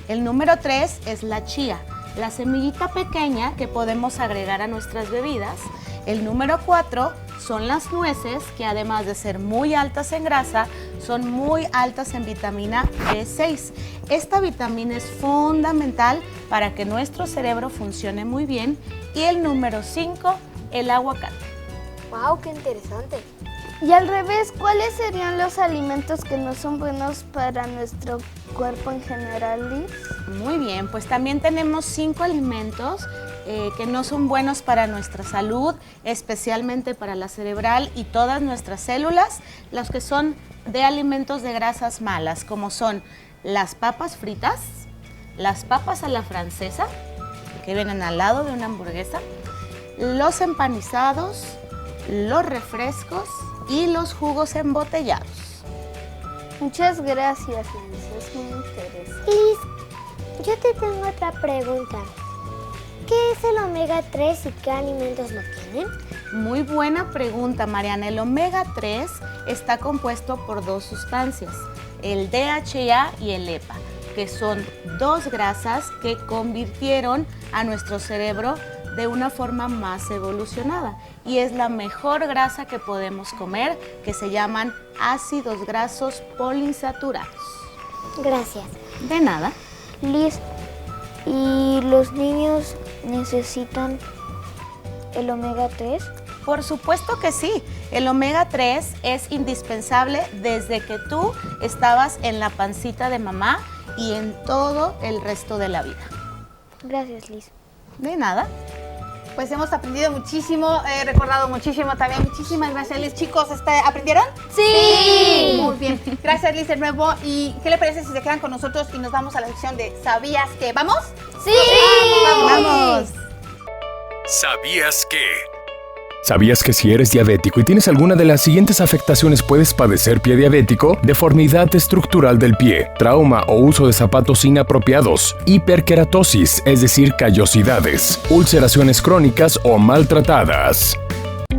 El número 3 es la chía, la semillita pequeña que podemos agregar a nuestras bebidas. El número 4 son las nueces, que además de ser muy altas en grasa, son muy altas en vitamina B6. Esta vitamina es fundamental para que nuestro cerebro funcione muy bien. Y el número 5, el aguacate. ¡Wow, qué interesante! Y al revés, ¿cuáles serían los alimentos que no son buenos para nuestro cuerpo en general, Liz? Muy bien, pues también tenemos 5 alimentos que no son buenos para nuestra salud, especialmente para la cerebral y todas nuestras células, los que son de alimentos de grasas malas, como son las papas fritas, las papas a la francesa, que vienen al lado de una hamburguesa, los empanizados, los refrescos y los jugos embotellados. Muchas gracias, Liz, es muy interesante. Liz, yo te tengo otra pregunta. ¿Qué es el omega 3 y qué alimentos lo tienen? Muy buena pregunta, Mariana. El omega 3 está compuesto por 2 sustancias, el DHA y el EPA, que son 2 grasas que convirtieron a nuestro cerebro de una forma más evolucionada. Y es la mejor grasa que podemos comer, que se llaman ácidos grasos poliinsaturados. Gracias. De nada. Liz, ¿y los niños necesitan el omega 3? Por supuesto que sí. El omega 3 es indispensable desde que tú estabas en la pancita de mamá y en todo el resto de la vida. Gracias, Liz. De nada. Pues hemos aprendido muchísimo, he recordado muchísimo también. Muchísimas gracias, Liz. Chicos, ¿aprendieron? ¡Sí! Muy bien. Gracias, Liz, de nuevo. ¿Y qué le parece si se quedan con nosotros y nos vamos a la sección de ¿Sabías que? ¿Vamos? ¡Sí! ¡Vamos! ¿Sabías que? ¿Sabías que si eres diabético y tienes alguna de las siguientes afectaciones puedes padecer pie diabético? Deformidad estructural del pie, trauma o uso de zapatos inapropiados, hiperkeratosis, es decir, callosidades, ulceraciones crónicas o maltratadas.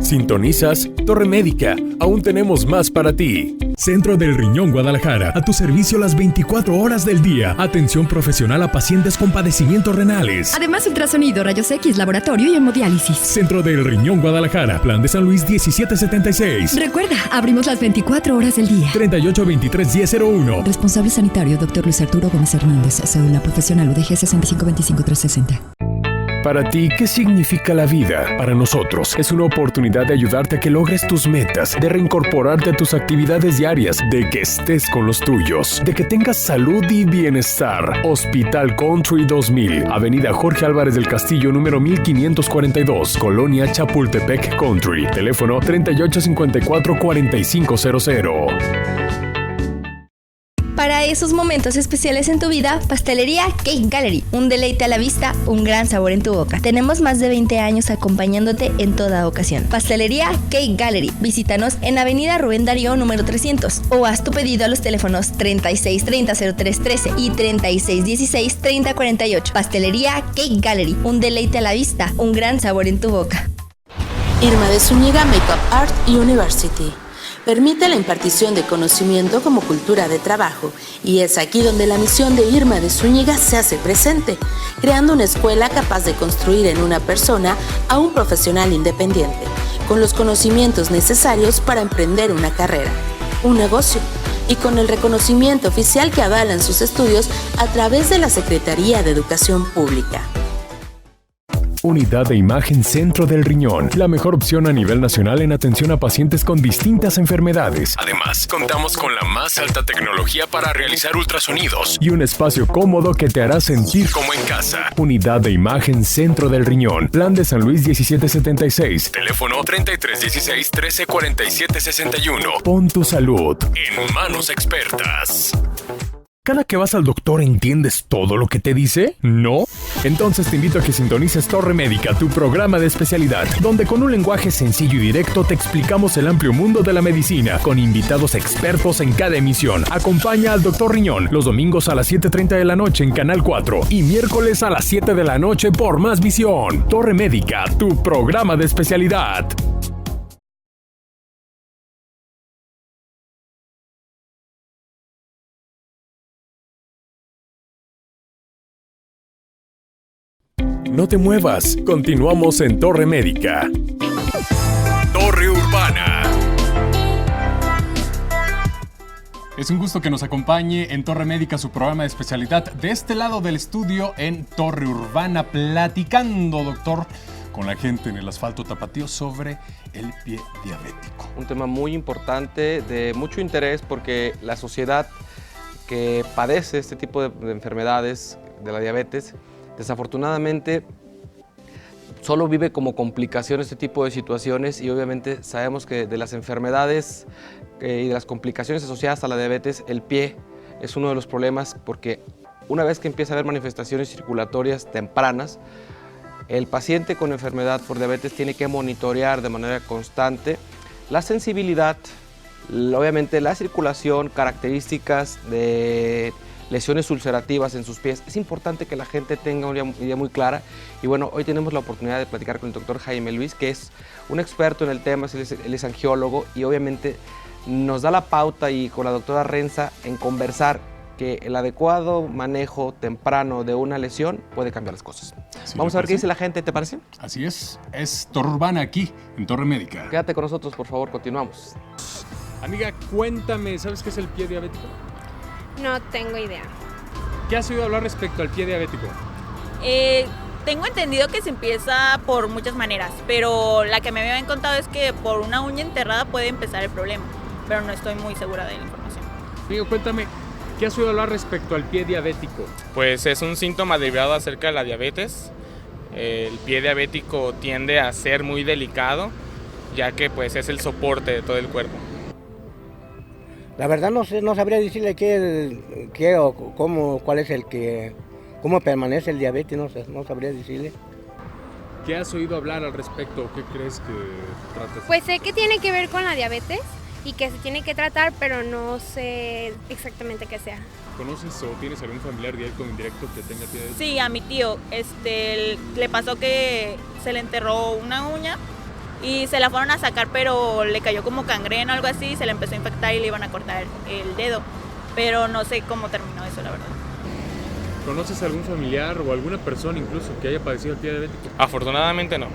Sintonizas Torre Médica. Aún tenemos más para ti. Centro del Riñón Guadalajara. A tu servicio las 24 horas del día. Atención profesional a pacientes con padecimientos renales. Además, ultrasonido, rayos X, laboratorio y hemodiálisis. Centro del Riñón Guadalajara. Plan de San Luis 1776. Recuerda, abrimos las 24 horas del día. 3823-1001. Responsable sanitario, Dr. Luis Arturo Gómez Hernández. Cédula profesional UDG 6525360. Para ti, ¿qué significa la vida? Para nosotros, es una oportunidad de ayudarte a que logres tus metas, de reincorporarte a tus actividades diarias, de que estés con los tuyos, de que tengas salud y bienestar. Hospital Country 2000, Avenida Jorge Álvarez del Castillo, número 1542, Colonia Chapultepec Country. Teléfono 3854-4500. Para esos momentos especiales en tu vida, Pastelería Cake Gallery. Un deleite a la vista, un gran sabor en tu boca. Tenemos más de 20 años acompañándote en toda ocasión. Pastelería Cake Gallery. Visítanos en Avenida Rubén Darío, número 300. O haz tu pedido a los teléfonos 3630-0313 y 3616-3048. Pastelería Cake Gallery. Un deleite a la vista, un gran sabor en tu boca. Irma de Zúñiga Makeup Art University. Permite la impartición de conocimiento como cultura de trabajo, y es aquí donde la misión de Irma de Zúñiga se hace presente, creando una escuela capaz de construir en una persona a un profesional independiente, con los conocimientos necesarios para emprender una carrera, un negocio, y con el reconocimiento oficial que avalan sus estudios a través de la Secretaría de Educación Pública. Unidad de Imagen Centro del Riñón, la mejor opción a nivel nacional en atención a pacientes con distintas enfermedades. Además, contamos con la más alta tecnología para realizar ultrasonidos y un espacio cómodo que te hará sentir como en casa. Unidad de Imagen Centro del Riñón, Plan de San Luis 1776, teléfono 3316-134761. Pon tu salud en manos expertas. ¿Cada que vas al doctor entiendes todo lo que te dice? ¿No? Entonces te invito a que sintonices Torre Médica, tu programa de especialidad, donde con un lenguaje sencillo y directo te explicamos el amplio mundo de la medicina, con invitados expertos en cada emisión. Acompaña al Dr. Riñón los domingos a las 7:30 de la noche en Canal 4 y miércoles a las 7 de la noche por Más Visión. Torre Médica, tu programa de especialidad. No te muevas, continuamos en Torre Médica. Torre Urbana. Es un gusto que nos acompañe en Torre Médica, su programa de especialidad. De este lado del estudio en Torre Urbana, platicando, doctor, con la gente en el asfalto tapatío sobre el pie diabético. Un tema muy importante, de mucho interés, porque la sociedad que padece este tipo de enfermedades, de la diabetes, desafortunadamente solo vive como complicación este tipo de situaciones, y obviamente sabemos que de las enfermedades y de las complicaciones asociadas a la diabetes, el pie es uno de los problemas, porque una vez que empieza a haber manifestaciones circulatorias tempranas, el paciente con enfermedad por diabetes tiene que monitorear de manera constante la sensibilidad, obviamente la circulación, características de lesiones ulcerativas en sus pies. Es importante que la gente tenga una idea muy clara, y bueno, hoy tenemos la oportunidad de platicar con el doctor Jaime Luis, que es un experto en el tema, él es angiólogo, y obviamente nos da la pauta, y con la doctora Renza, en conversar que el adecuado manejo temprano de una lesión puede cambiar las cosas. Sí, vamos a ver qué dice la gente, ¿te parece? Así es Torre Urbana aquí, en Torre Médica. Quédate con nosotros, por favor, continuamos. Amiga, cuéntame, ¿sabes qué es el pie diabético? No tengo idea. ¿Qué has oído hablar respecto al pie diabético? Tengo entendido que se empieza por muchas maneras, pero la que me habían contado es que por una uña enterrada puede empezar el problema, pero no estoy muy segura de la información. Amigo, cuéntame, ¿qué has oído hablar respecto al pie diabético? Pues es un síntoma derivado acerca de la diabetes. El pie diabético tiende a ser muy delicado, ya que pues es el soporte de todo el cuerpo. La verdad no sé, no sabría decirle qué o cómo, cuál es cómo permanece el diabetes, no sé, no sabría decirle. ¿Qué has oído hablar al respecto? ¿Qué crees que trata? Pues sé que tiene que ver con la diabetes y que se tiene que tratar, pero no sé exactamente qué sea. ¿Conoces o tienes algún familiar directo o indirecto que tenga diabetes? Sí, a mi tío, le pasó que se le enterró una uña y se la fueron a sacar, pero le cayó como gangrena o algo así, se le empezó a infectar y le iban a cortar el dedo, pero no sé cómo terminó eso, la verdad. ¿Conoces algún familiar o alguna persona incluso que haya padecido el pie diabético? Afortunadamente no.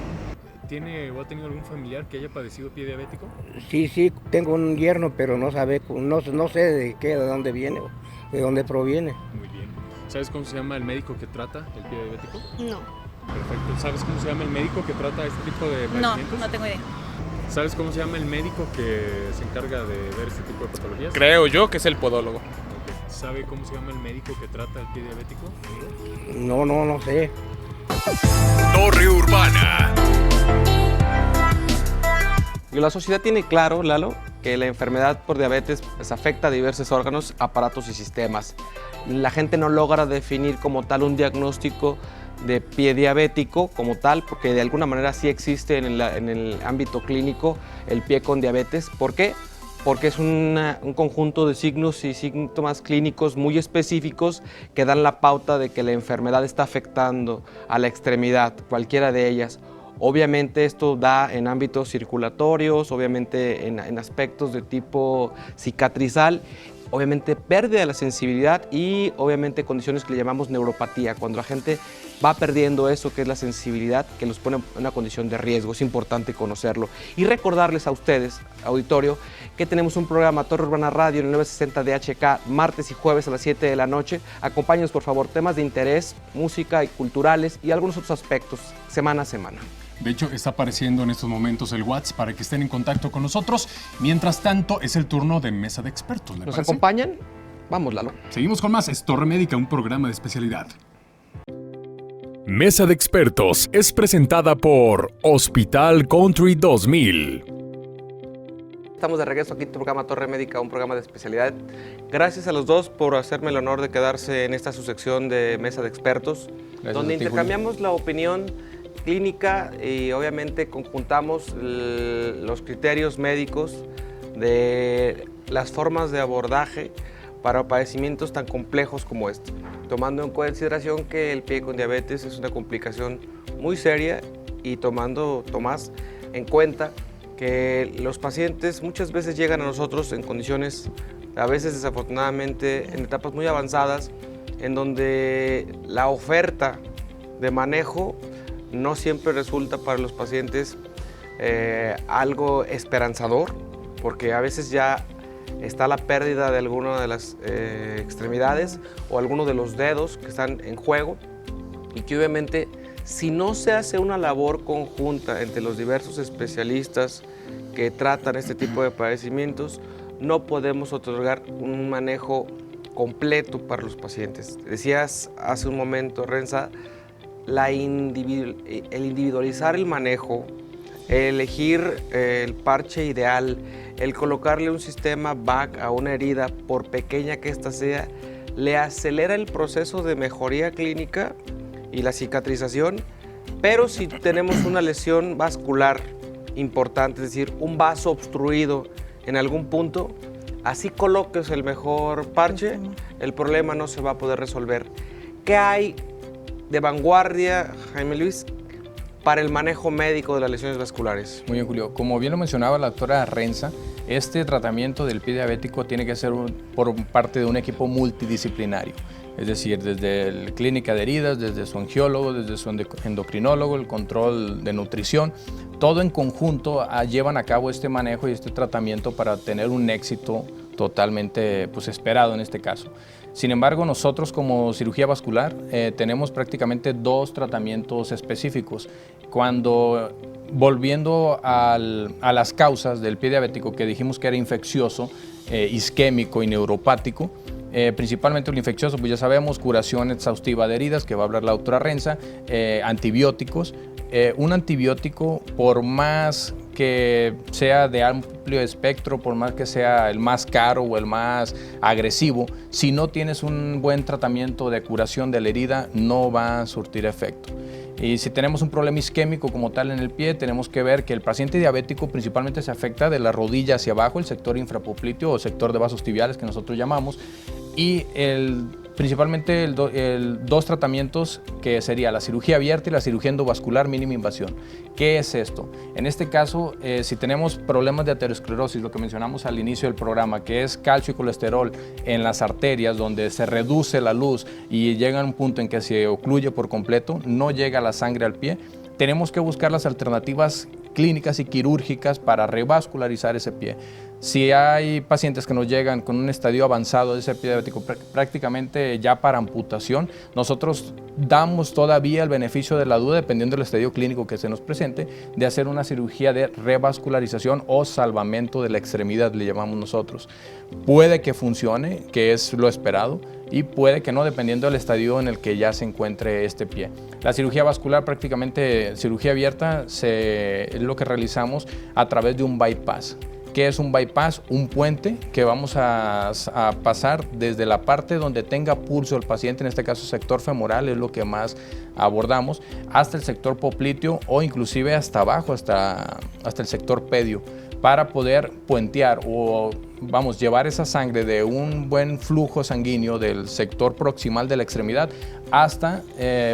¿Tiene o ha tenido algún familiar que haya padecido pie diabético? Sí, tengo un yerno, pero no sé de dónde viene o de dónde proviene. Muy bien. ¿Sabes cómo se llama el médico que trata el pie diabético? No. Perfecto. ¿Sabes cómo se llama el médico que trata este tipo de padecimientos? No tengo idea. ¿Sabes cómo se llama el médico que se encarga de ver este tipo de patologías? Creo yo que es el podólogo. Okay. ¿Sabe cómo se llama el médico que trata el pie diabético? No sé. Torre Urbana. La sociedad tiene claro, Lalo, que la enfermedad por diabetes pues, afecta a diversos órganos, aparatos y sistemas. La gente no logra definir como tal un diagnóstico de pie diabético como tal, porque de alguna manera sí existe en el ámbito clínico el pie con diabetes. ¿Por qué? Porque es un conjunto de signos y síntomas clínicos muy específicos que dan la pauta de que la enfermedad está afectando a la extremidad, cualquiera de ellas. Obviamente esto da en ámbitos circulatorios, obviamente en aspectos de tipo cicatrizal, obviamente pérdida de la sensibilidad y obviamente condiciones que le llamamos neuropatía, cuando la gente va perdiendo eso que es la sensibilidad que los pone en una condición de riesgo. Es importante conocerlo. Y recordarles a ustedes, auditorio, que tenemos un programa Torre Urbana Radio en el 960 de HK, martes y jueves a las 7 de la noche. Acompáñenos, por favor, temas de interés, música y culturales y algunos otros aspectos, semana a semana. De hecho, está apareciendo en estos momentos el WhatsApp para que estén en contacto con nosotros. Mientras tanto, es el turno de Mesa de Expertos. ¿Nos acompañan? Vamos, Lalo. Seguimos con más. Es Torre Médica, un programa de especialidad. Mesa de Expertos es presentada por Hospital Country 2000. Estamos de regreso aquí en tu programa Torre Médica, un programa de especialidad. Gracias a los dos por hacerme el honor de quedarse en esta su sección de Mesa de Expertos, donde intercambiamos la opinión clínica y obviamente conjuntamos los criterios médicos de las formas de abordaje para padecimientos tan complejos como este, tomando en consideración que el pie con diabetes es una complicación muy seria y tomando, Tomás, en cuenta que los pacientes muchas veces llegan a nosotros en condiciones, a veces desafortunadamente en etapas muy avanzadas, en donde la oferta de manejo no siempre resulta para los pacientes algo esperanzador, porque a veces ya está la pérdida de alguna de las extremidades o alguno de los dedos que están en juego, y que obviamente si no se hace una labor conjunta entre los diversos especialistas que tratan este tipo de padecimientos, no podemos otorgar un manejo completo para los pacientes. Decías hace un momento, Renza, el individualizar el manejo, elegir el parche ideal, el colocarle un sistema VAC a una herida, por pequeña que ésta sea, le acelera el proceso de mejoría clínica y la cicatrización. Pero si tenemos una lesión vascular importante, es decir, un vaso obstruido en algún punto, así coloques el mejor parche, el problema no se va a poder resolver. ¿Qué hay de vanguardia, Jaime Luis, para el manejo médico de las lesiones vasculares? Muy bien, Julio. Como bien lo mencionaba la doctora Renza, este tratamiento del pie diabético tiene que ser por parte de un equipo multidisciplinario. Es decir, desde la clínica de heridas, desde su angiólogo, desde su endocrinólogo, el control de nutrición, todo en conjunto llevan a cabo este manejo y este tratamiento para tener un éxito totalmente esperado en este caso. Sin embargo, nosotros como cirugía vascular tenemos prácticamente dos tratamientos específicos. Cuando, volviendo a las causas del pie diabético, que dijimos que era infeccioso, isquémico y neuropático, principalmente el infeccioso, pues ya sabemos, curación exhaustiva de heridas, que va a hablar la doctora Renza, antibióticos. Un antibiótico, por más que sea de amplio espectro, por más que sea el más caro o el más agresivo, si no tienes un buen tratamiento de curación de la herida, no va a surtir efecto. Y si tenemos un problema isquémico como tal en el pie, tenemos que ver que el paciente diabético principalmente se afecta de la rodilla hacia abajo, el sector infrapopliteo o sector de vasos tibiales que nosotros llamamos, y principalmente dos tratamientos que sería la cirugía abierta y la cirugía endovascular mínima invasión. ¿Qué es esto? En este caso, si tenemos problemas de aterosclerosis, lo que mencionamos al inicio del programa, que es calcio y colesterol en las arterias, donde se reduce la luz y llega a un punto en que se ocluye por completo, no llega la sangre al pie, tenemos que buscar las alternativas clínicas y quirúrgicas para revascularizar ese pie. Si hay pacientes que nos llegan con un estadio avanzado de ese pie diabético, prácticamente ya para amputación, nosotros damos todavía el beneficio de la duda, dependiendo del estadio clínico que se nos presente, de hacer una cirugía de revascularización o salvamento de la extremidad, le llamamos nosotros. Puede que funcione, que es lo esperado, y puede que no, dependiendo del estadio en el que ya se encuentre este pie. La cirugía vascular, prácticamente cirugía abierta, es lo que realizamos a través de un bypass. ¿Qué es un bypass? Un puente que vamos a pasar desde la parte donde tenga pulso el paciente, en este caso sector femoral es lo que más abordamos, hasta el sector popliteo o inclusive hasta abajo, hasta el sector pedio, para poder puentear o llevar esa sangre de un buen flujo sanguíneo del sector proximal de la extremidad hasta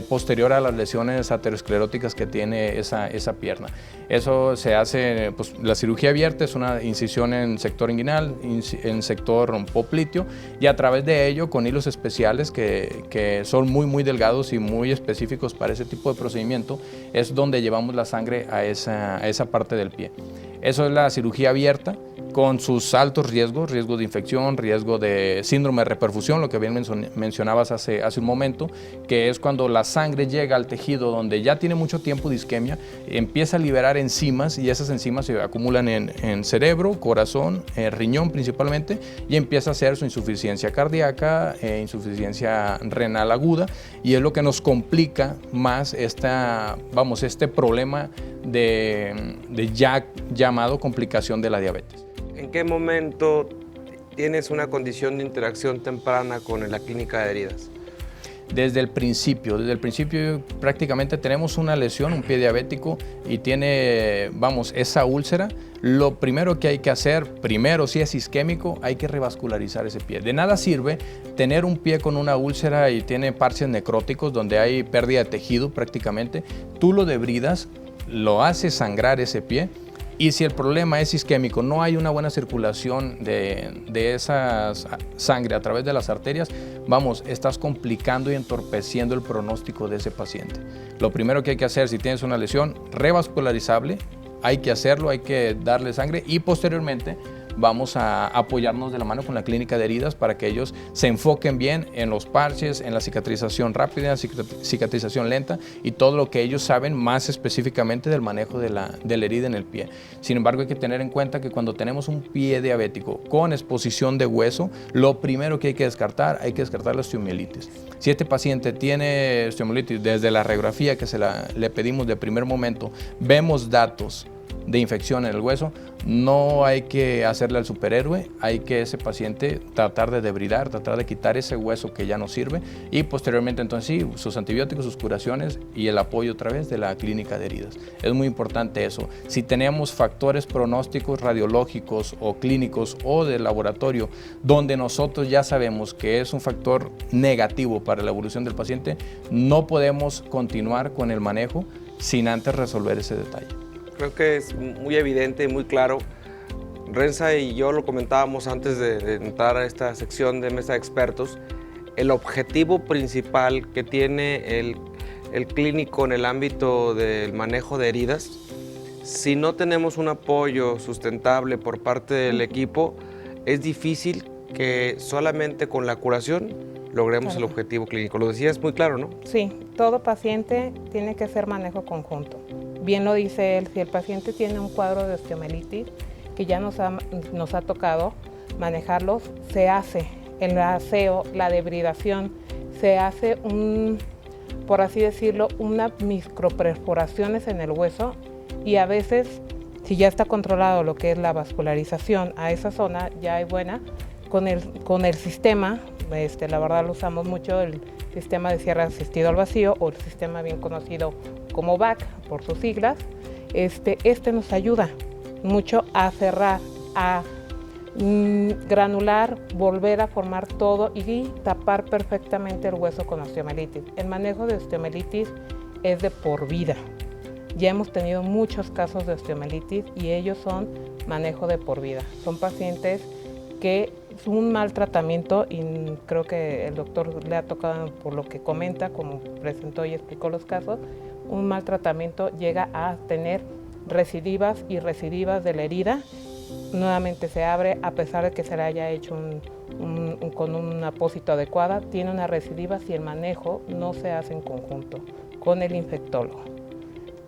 posterior a las lesiones ateroscleróticas que tiene esa pierna. Eso se hace, pues la cirugía abierta es una incisión en sector inguinal, en sector popliteo, y a través de ello con hilos especiales que son muy delgados y muy específicos para ese tipo de procedimiento, es donde llevamos la sangre a esa parte del pie. Eso es la cirugía abierta, con sus altos riesgos de infección, riesgo de síndrome de reperfusión, lo que bien mencionabas hace un momento, que es cuando la sangre llega al tejido donde ya tiene mucho tiempo de isquemia, empieza a liberar enzimas y esas enzimas se acumulan en cerebro, corazón, riñón principalmente, y empieza a hacer su insuficiencia cardíaca, insuficiencia renal aguda, y es lo que nos complica más este problema de ya llamado complicación de la diabetes. ¿En qué momento tienes una condición de interacción temprana con la clínica de heridas? Desde el principio prácticamente tenemos una lesión, un pie diabético y tiene, esa úlcera. Lo primero que hay que hacer, si es isquémico, hay que revascularizar ese pie. De nada sirve tener un pie con una úlcera y tiene parches necróticos donde hay pérdida de tejido prácticamente. Tú lo debridas, lo haces sangrar ese pie. Y si el problema es isquémico, no hay una buena circulación de esa sangre a través de las arterias, estás complicando y entorpeciendo el pronóstico de ese paciente. Lo primero que hay que hacer si tienes una lesión revascularizable, hay que hacerlo, hay que darle sangre y posteriormente vamos a apoyarnos de la mano con la clínica de heridas para que ellos se enfoquen bien en los parches, en la cicatrización rápida, cicatrización lenta y todo lo que ellos saben más específicamente del manejo de la herida en el pie. Sin embargo, hay que tener en cuenta que cuando tenemos un pie diabético con exposición de hueso, lo primero que hay que descartar la osteomielitis. Si este paciente tiene osteomielitis, desde la radiografía que le pedimos de primer momento, vemos datos de infección en el hueso, no hay que hacerle al superhéroe, hay que ese paciente tratar de debridar, tratar de quitar ese hueso que ya no sirve y posteriormente entonces sí, sus antibióticos, sus curaciones y el apoyo otra vez de la clínica de heridas. Es muy importante eso. Si tenemos factores pronósticos radiológicos o clínicos o de laboratorio donde nosotros ya sabemos que es un factor negativo para la evolución del paciente, no podemos continuar con el manejo sin antes resolver ese detalle. Creo que es muy evidente, muy claro. Renza y yo lo comentábamos antes de entrar a esta sección de mesa de expertos. El objetivo principal que tiene el clínico en el ámbito del manejo de heridas, si no tenemos un apoyo sustentable por parte del equipo, es difícil que solamente con la curación logremos el objetivo clínico. Lo decías muy claro, ¿no? Sí, todo paciente tiene que ser manejo conjunto. Bien lo dice él, si el paciente tiene un cuadro de osteomielitis, que ya nos ha tocado manejarlos, se hace el aseo, la debridación, se hace por así decirlo, unas microperforaciones en el hueso y a veces, si ya está controlado lo que es la vascularización a esa zona, ya hay buena. Con el sistema, la verdad lo usamos mucho, el sistema de cierre asistido al vacío o el sistema bien conocido como VAC por sus siglas, nos ayuda mucho a cerrar, a granular, volver a formar todo y tapar perfectamente el hueso con osteomielitis. El manejo de osteomielitis es de por vida. Ya hemos tenido muchos casos de osteomielitis y ellos son manejo de por vida. Son pacientes que es un mal tratamiento y creo que el doctor le ha tocado, por lo que comenta, como presentó y explicó los casos, un mal tratamiento llega a tener recidivas y recidivas de la herida. Nuevamente se abre, a pesar de que se le haya hecho con un apósito adecuada, tiene una recidiva si el manejo no se hace en conjunto con el infectólogo.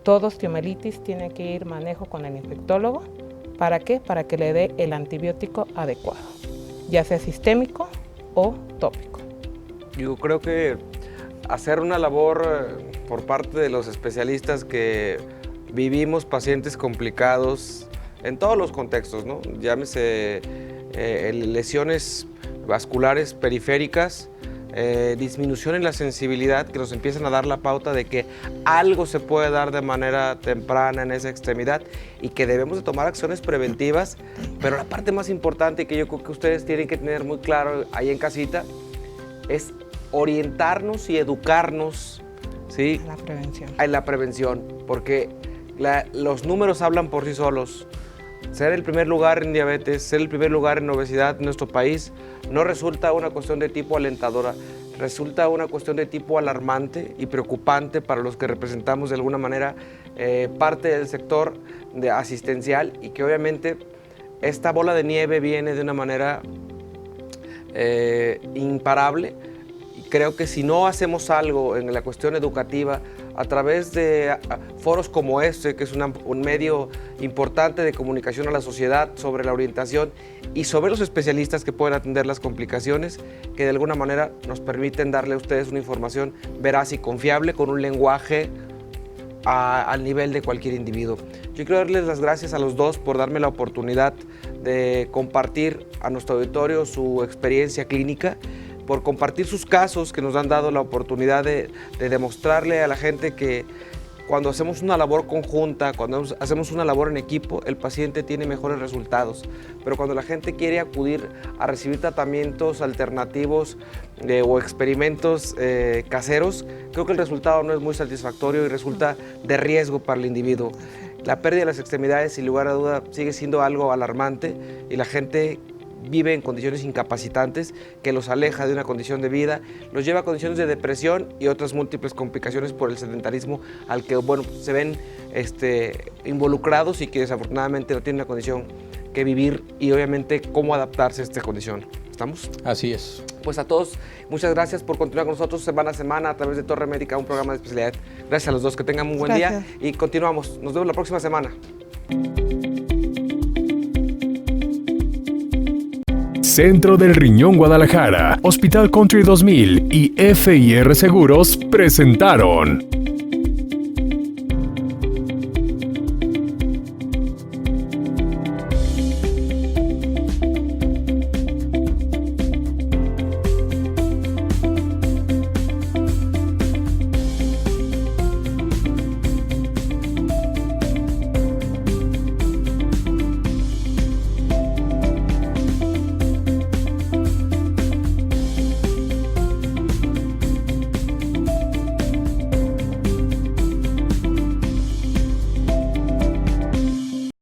Todo osteomielitis tiene que ir manejo con el infectólogo. ¿Para qué? Para que le dé el antibiótico adecuado, ya sea sistémico o tópico. Yo creo que hacer una labor por parte de los especialistas que vivimos pacientes complicados en todos los contextos, ¿no? Llámese lesiones vasculares periféricas, disminución en la sensibilidad que nos empiezan a dar la pauta de que algo se puede dar de manera temprana en esa extremidad y que debemos de tomar acciones preventivas, pero la parte más importante que yo creo que ustedes tienen que tener muy claro ahí en casita es orientarnos y educarnos, ¿sí? En la prevención, porque los números hablan por sí solos. Ser el primer lugar en diabetes, ser el primer lugar en obesidad en nuestro país no resulta una cuestión de tipo alentadora, resulta una cuestión de tipo alarmante y preocupante para los que representamos de alguna manera parte del sector asistencial, y que obviamente esta bola de nieve viene de una manera imparable. Y creo que si no hacemos algo en la cuestión educativa a través de foros como este, que es un medio importante de comunicación a la sociedad sobre la orientación y sobre los especialistas que pueden atender las complicaciones, que de alguna manera nos permiten darle a ustedes una información veraz y confiable con un lenguaje al nivel de cualquier individuo. Yo quiero darles las gracias a los dos por darme la oportunidad de compartir a nuestro auditorio su experiencia clínica, por compartir sus casos que nos han dado la oportunidad de demostrarle a la gente que cuando hacemos una labor conjunta, cuando hacemos una labor en equipo, el paciente tiene mejores resultados. Pero cuando la gente quiere acudir a recibir tratamientos alternativos o experimentos caseros, creo que el resultado no es muy satisfactorio y resulta de riesgo para el individuo. La pérdida de las extremidades, sin lugar a duda, sigue siendo algo alarmante y la gente vive en condiciones incapacitantes que los aleja de una condición de vida, los lleva a condiciones de depresión y otras múltiples complicaciones por el sedentarismo al que se ven involucrados y que desafortunadamente no tienen una condición que vivir y obviamente cómo adaptarse a esta condición. ¿Estamos? Así es. Pues a todos, muchas gracias por continuar con nosotros semana a semana a través de Torre Médica, un programa de especialidad. Gracias a los dos, que tengan un buen día y continuamos. Nos vemos la próxima semana. Centro del Riñón Guadalajara, Hospital Country 2000 y FIR Seguros presentaron